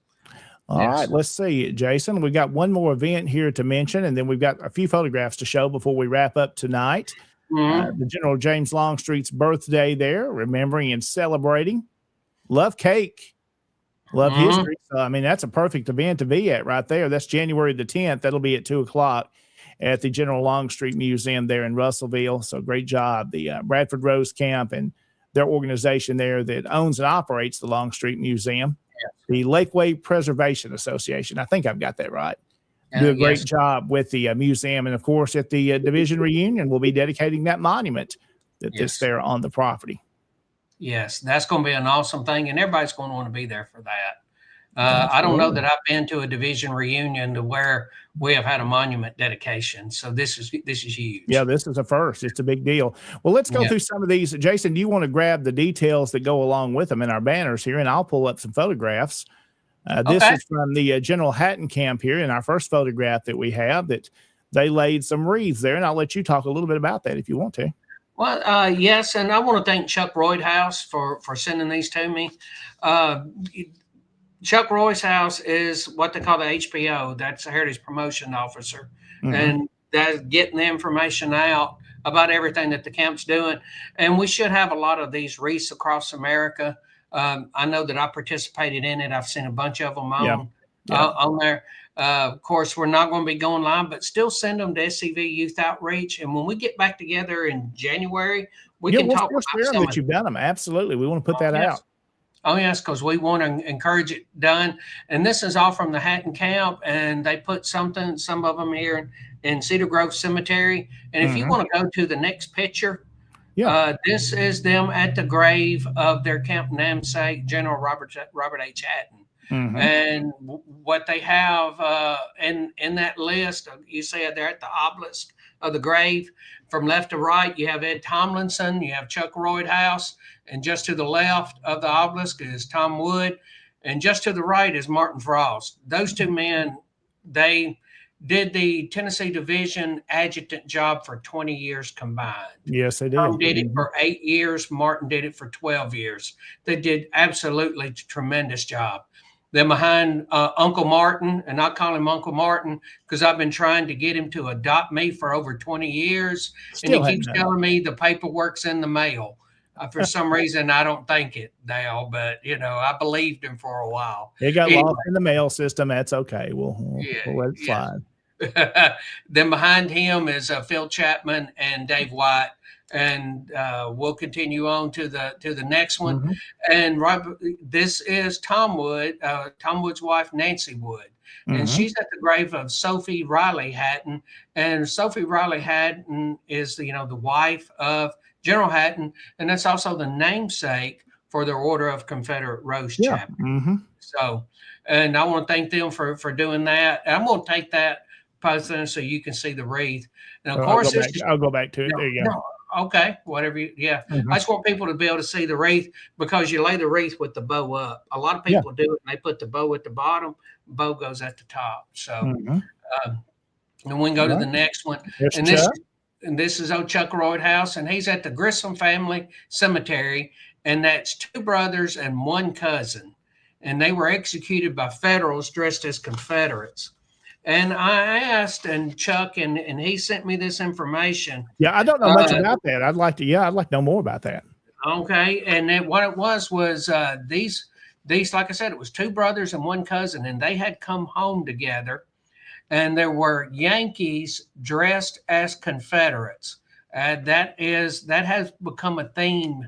All Yes. right, let's see, Jason. We've got one more event here to mention, and then we've got a few photographs to show before we wrap up tonight. The General James Longstreet's birthday there, remembering and celebrating. Love cake, love history. So, I mean, that's a perfect event to be at right there. That's January the 10th. That'll be at 2:00 at the General Longstreet Museum there in Russellville. So great job. The Bradford Rose Camp and their organization there that owns and operates the Longstreet Museum, the Lakeway Preservation Association. I think I've got that right. Do a great job with the museum. And of course, at the division reunion, we'll be dedicating that monument that's there on the property. Yes, that's going to be an awesome thing. And everybody's going to want to be there for that. I don't know that I've been to a division reunion to where we have had a monument dedication. So this is huge. Yeah, this is a first. It's a big deal. Well, let's go through some of these. Jason, do you want to grab the details that go along with them in our banners here? And I'll pull up some photographs. This is from the General Hatton camp here in our first photograph that we have, that they laid some wreaths there. And I'll let you talk a little bit about that if you want to. Well, yes. And I want to thank Chuck Roydhouse for sending these to me. Chuck Roydhouse is what they call the HPO. That's a Heritage Promotion Officer. And that's getting the information out about everything that the camp's doing. And we should have a lot of these wreaths across America. I know that I participated in it. I've seen a bunch of them on there. Of course, we're not going to be going live, but still send them to SCV Youth Outreach. And when we get back together in January, we can talk about some that you've done them. Absolutely. We want to put that out. Oh, yes, because we want to encourage it done. And this is all from the Hatton camp, and they put some of them here in Cedar Grove Cemetery. And if you want to go to the next picture, this is them at the grave of their camp namesake, General Robert H. Hatton. And what they have in that list, you see it there at the obelisk of the grave. From left to right, you have Ed Tomlinson, you have Chuck Roydhouse, and just to the left of the obelisk is Tom Wood, and just to the right is Martin Frost. Those two men, they did the Tennessee Division adjutant job for 20 years combined. Yes, they did. Tom did it for 8 years. Martin did it for 12 years. They did absolutely tremendous job. Then behind Uncle Martin, and I call him Uncle Martin because I've been trying to get him to adopt me for over 20 years. And he keeps telling me the paperwork's in the mail. For some reason, I don't think it now, but, I believed him for a while. It got lost in the mail system. That's okay. We'll let it slide. Then behind him is Phil Chapman and Dave White. And we'll continue on to the next one. And this is Tom Wood, Tom Wood's wife, Nancy Wood. And she's at the grave of Sophie Riley Hatton. And Sophie Riley Hatton is the wife of General Hatton. And that's also the namesake for the Order of Confederate Rose chapter. So, and I want to thank them for doing that. And I'm going to take that post in so you can see the wreath. And of course, I'll go back to it. There you go. Okay, whatever I just want people to be able to see the wreath because you lay the wreath with the bow up. A lot of people do it and they put the bow at the bottom, bow goes at the top. So and we can go to the next one. This is old Chuck Roydhouse, and he's at the Grissom Family Cemetery, and that's 2 brothers and 1 cousin. And they were executed by Federals dressed as Confederates. And I asked, and Chuck, and he sent me this information. Yeah, I don't know much about that. I'd like to know more about that. Okay, and then what it was these, like I said, it was 2 brothers and 1 cousin, and they had come home together, and there were Yankees dressed as Confederates. That has become a theme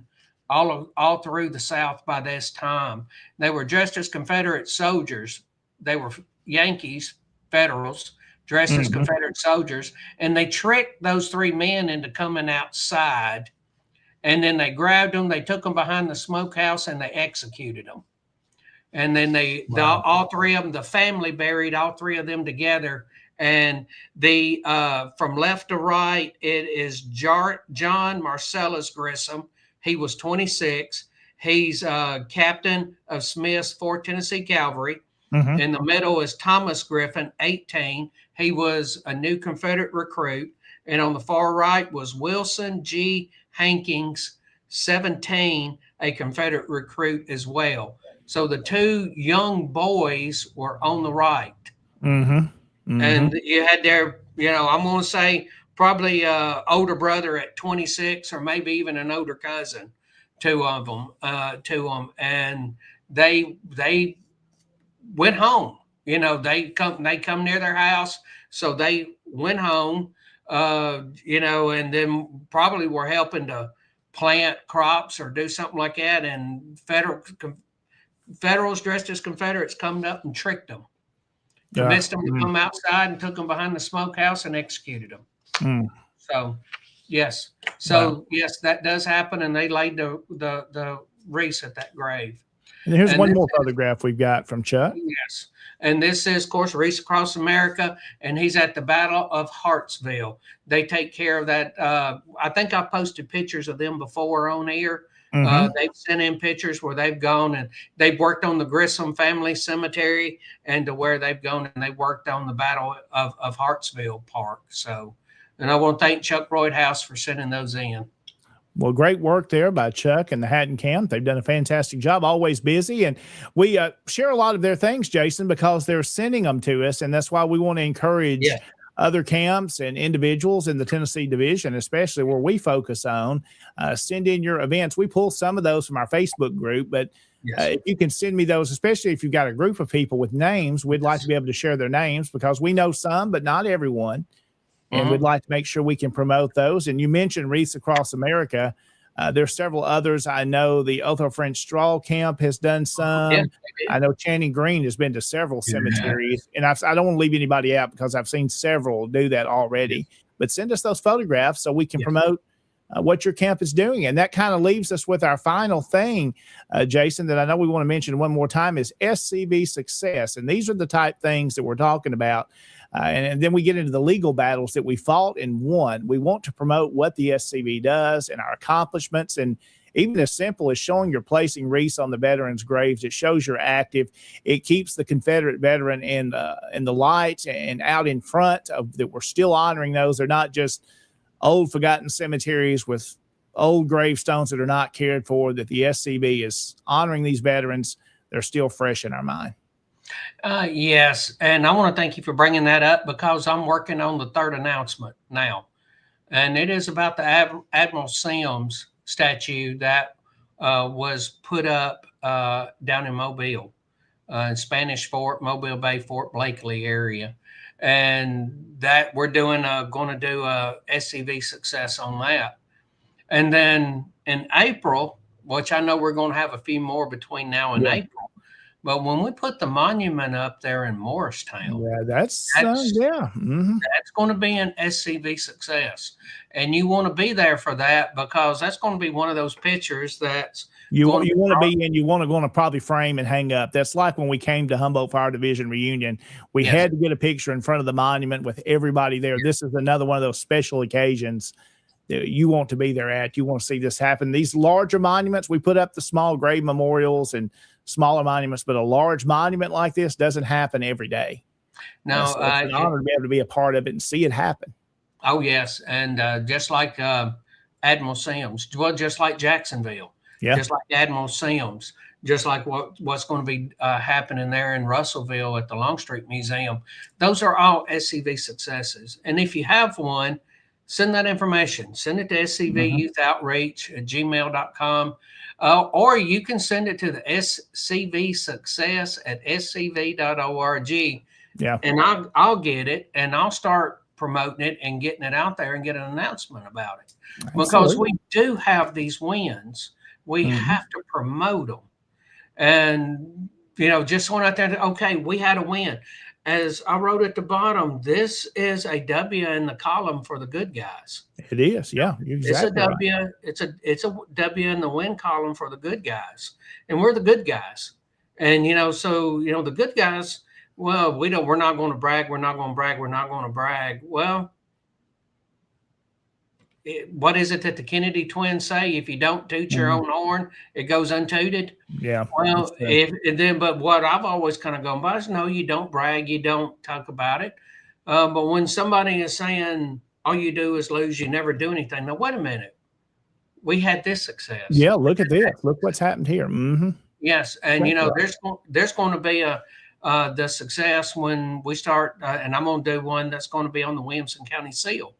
all through the South by this time. They were dressed as Confederate soldiers. They were Yankees. Federals dressed as Confederate soldiers, and they tricked those 3 men into coming outside, and then they grabbed them, they took them behind the smokehouse, and they executed them. And then all 3 of them, the family buried all 3 of them together And the from left to right, it is John Marcellus Grissom. He was 26. He's captain of Smith's 4th Tennessee Cavalry. Mhm. In the middle is Thomas Griffin, 18. He was a new Confederate recruit. And on the far right was Wilson G. Hankins, 17, a Confederate recruit as well. So the two young boys were on the right. Mhm. Mhm. And you had their, I'm going to say probably older brother at 26, or maybe even an older cousin, two of them, and they went home. They come near their house, so they went home. And then probably were helping to plant crops or do something like that. And Federals dressed as Confederates come up and tricked them. Convinced them to come outside and took them behind the smokehouse and executed them. Mm. So, yes. Wow. Yes, that does happen. And they laid the wreaths at that grave. And here's And one more photograph we've got from Chuck. Yes. And this is, of course, Wreaths Across America. And he's at the Battle of Hartsville. They take care of that. I think I posted pictures of them before on here. They've sent in pictures where they've gone and they've worked on the Grissom Family Cemetery, and to where they've gone and they worked on the Battle of Hartsville Park. So, and I want to thank Chuck Broadhouse for sending those in. Well, great work there by Chuck and the Hatton Camp. They've done a fantastic job, always busy. And we share a lot of their things, Jason, because they're sending them to us. And that's why we want to encourage other camps and individuals in the Tennessee division, especially where we focus on, send in your events. We pull some of those from our Facebook group, but if you can send me those, especially if you've got a group of people with names, we'd like to be able to share their names, because we know some, but not everyone. And we'd like to make sure we can promote those. And you mentioned Wreaths Across America. There's several others. I know the Otho French Straw Camp has done some. I know Channing Green has been to several cemeteries. And I don't want to leave anybody out, because I've seen several do that already. But send us those photographs so we can promote what your camp is doing. And that kind of leaves us with our final thing, Jason, that I know we want to mention one more time, is SCV success. And these are the type things that we're talking about. And then we get into the legal battles that we fought and won. We want to promote what the SCV does and our accomplishments. And even as simple as showing you're placing wreaths on the veterans' graves, it shows you're active. It keeps the Confederate veteran in the light and out in front of that. We're still honoring those. They're not just old forgotten cemeteries with old gravestones that are not cared for, that the SCV is honoring these veterans. They're still fresh in our mind. Yes, and I want to thank you for bringing that up, because I'm working on the third announcement now, and it is about the Admiral Sims statue that was put up down in Mobile, in Spanish Fort, Mobile Bay, Fort Blakely area, and that we're going to do a SCV success on that. And then in April, which I know we're going to have a few more between now and April, but when we put the monument up there in Morristown, that's going to be an SCV success. And you want to be there for that, because that's going to be one of those pictures that's you want to be in, you want to probably frame and hang up. That's like when we came to Humboldt Fire Division reunion, we had to get a picture in front of the monument with everybody there. This is another one of those special occasions that you want to be there at. You want to see this happen. These larger monuments, we put up the small grave memorials and smaller monuments, but a large monument like this doesn't happen every day. No, so it's an honor to be able to be a part of it and see it happen. Oh, yes. And just like Admiral Sims, well, just like Jacksonville, just like Admiral Sims, just like what's going to be happening there in Russellville at the Longstreet Museum. Those are all SCV successes. And if you have one, send that information. Send it to scvyouthOutreach@gmail.com. Or you can send it to the SCV success at scv.org. Yeah. And I'll get it, and I'll start promoting it and getting it out there and get an announcement about it. Absolutely. Because we do have these wins. We have to promote them. And, just going out there, okay, we had a win. As I wrote at the bottom, this is a W in the column for the good guys. It is, yeah. Exactly. It's a W. Right. It's a W in the win column for the good guys, and we're the good guys. And so the good guys, well, we're not going to brag. We're not going to brag. We're not going to brag. Well, what is it that the Kennedy twins say? If you don't toot your own horn, it goes untooted. Yeah. Well, but what I've always kind of gone by is, no, you don't brag, you don't talk about it. But when somebody is saying all you do is lose, you never do anything. Now, wait a minute. We had this success. Yeah. Look at this. Look what's happened here. Mm-hmm. Yes, and there's going to be the success when we start, and I'm going to do one that's going to be on the Williamson County Seal.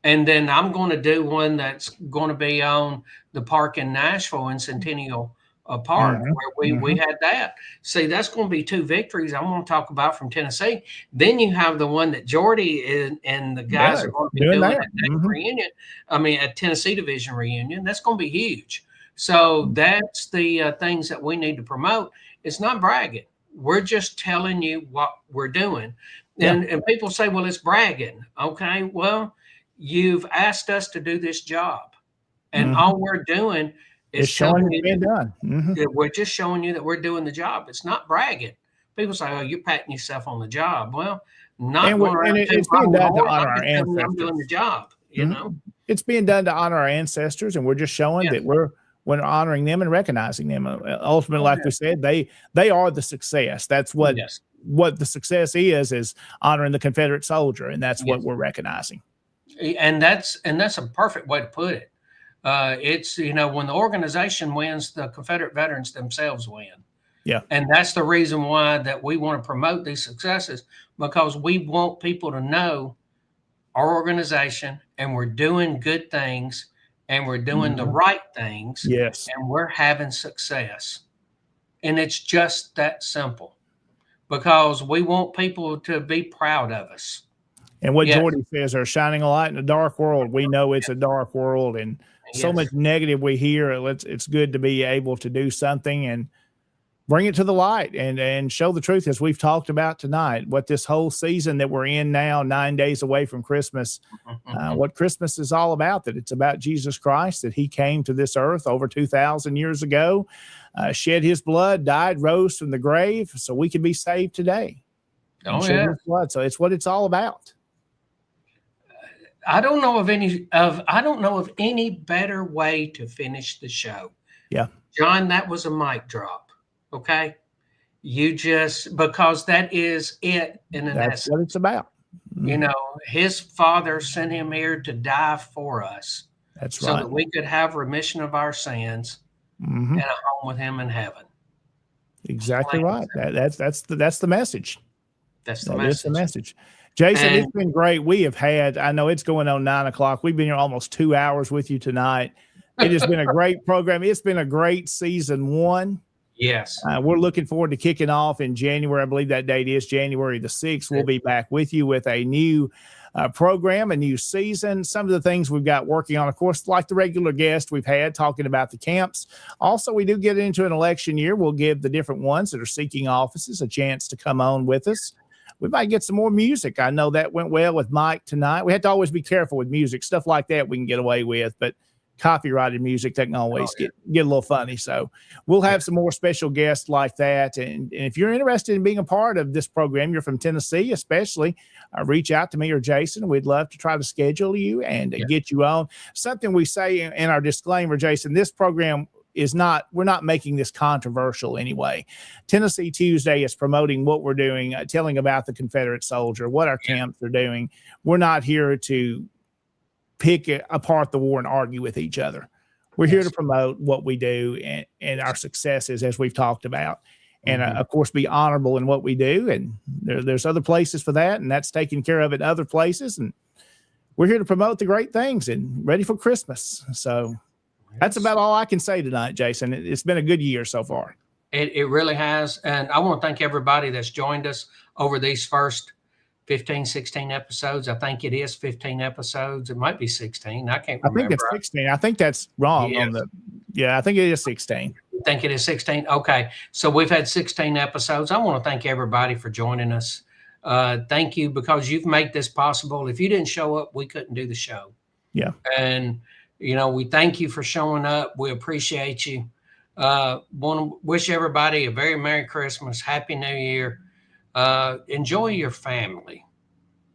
And then I'm going to do one that's going to be on the park in Nashville in Centennial Park, where we had that. See, that's going to be 2 victories I'm going to talk about from Tennessee. Then you have the one that Jordy and the guys are going to be doing at that reunion. I mean, at Tennessee Division reunion. That's going to be huge. So that's the things that we need to promote. It's not bragging. We're just telling you what we're doing. And people say, well, it's bragging. Okay, well, you've asked us to do this job. And all we're doing is showing it's being done. We're just showing you that we're doing the job. It's not bragging. People say, oh, you're patting yourself on the job. Well, it's being done to honor our ancestors. I'm doing the job, you know. It's being done to honor our ancestors, and we're just showing that we're honoring them and recognizing them. Ultimately, like we said, they are the success. That's what the success is honoring the Confederate soldier, and that's what we're recognizing. And that's a perfect way to put it. It's, when the organization wins, the Confederate veterans themselves win. Yeah. And that's the reason why that we want to promote these successes, because we want people to know our organization, and we're doing good things, and we're doing the right things. Yes. And we're having success. And it's just that simple, because we want people to be proud of us. And what Jordy says, they're shining a light in a dark world. We know it's a dark world, and so much negative we hear. It's good to be able to do something and bring it to the light and show the truth, as we've talked about tonight, what this whole season that we're in now, 9 days away from Christmas, what Christmas is all about, that it's about Jesus Christ, that he came to this earth over 2,000 years ago, shed his blood, died, rose from the grave, so we can be saved today. His blood. So it's what it's all about. I don't know of any better way to finish the show. Yeah. John, that was a mic drop. Okay. Because that is it in an essence. That's what it's about. His father sent him here to die for us. That's so right. that we could have remission of our sins and a home with him in heaven. Exactly right. That's the message. That's the message. Jason, it's been great. We have had, I know it's going on 9 o'clock. We've been here almost 2 hours with you tonight. It has been a great program. It's been a great season 1. Yes. We're looking forward to kicking off in January. I believe that date is January the 6th. We'll be back with you with a new program, a new season. Some of the things we've got working on, of course, like the regular guest we've had talking about the camps. Also, we do get into an election year. We'll give the different ones that are seeking offices a chance to come on with us. We might get some more music. I know that went well with Mike tonight. We have to always be careful with music. Stuff like that we can get away with, but copyrighted music, that can always get a little funny. So we'll have some more special guests like that. And if you're interested in being a part of this program, you're from Tennessee, especially, reach out to me or Jason. We'd love to try to schedule you and get you on. Something we say in our disclaimer, Jason, this program we're not making this controversial anyway. Tennessee Tuesday is promoting what we're doing, telling about the Confederate soldier, what our camps are doing. We're not here to pick apart the war and argue with each other. We're here to promote what we do and our successes, as we've talked about. And of course, be honorable in what we do. And there's other places for that, and that's taken care of at other places. And we're here to promote the great things and ready for Christmas. So that's about all I can say tonight, Jason. It's been a good year so far. It really has. And I want to thank everybody that's joined us over these first 15, 16 episodes. I think it is 15 episodes. It might be 16. I can't remember. I think it's 16. I think that's wrong I think it is 16. You think it is 16? Okay. So we've had 16 episodes. I want to thank everybody for joining us. Thank you, because you've made this possible. If you didn't show up, we couldn't do the show. Yeah. And we thank you for showing up. We appreciate you. Want to wish everybody a very Merry Christmas, Happy New Year. enjoy your family,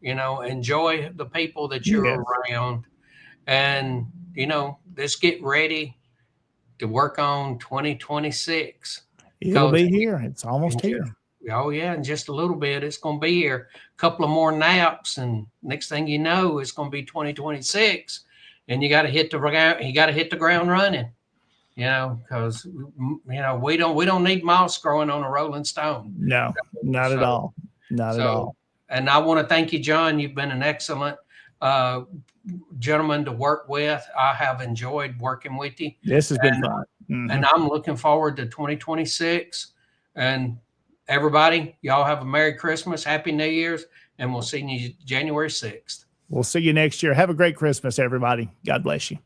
enjoy the people that you're around, and, let's get ready to work on 2026. It'll be here. It's almost And here. Oh yeah, in just a little bit, it's going to be here. A couple of more naps, and next thing you know, it's going to be 2026, and you got to hit the ground. You got to hit the ground running, because we don't need moss growing on a rolling stone. No, not at all. Not at all. And I want to thank you, John. You've been an excellent gentleman to work with. I have enjoyed working with you. This has been fun. And I'm looking forward to 2026. And everybody, y'all have a Merry Christmas, Happy New Year's, and we'll see you January 6th. We'll see you next year. Have a great Christmas, everybody. God bless you.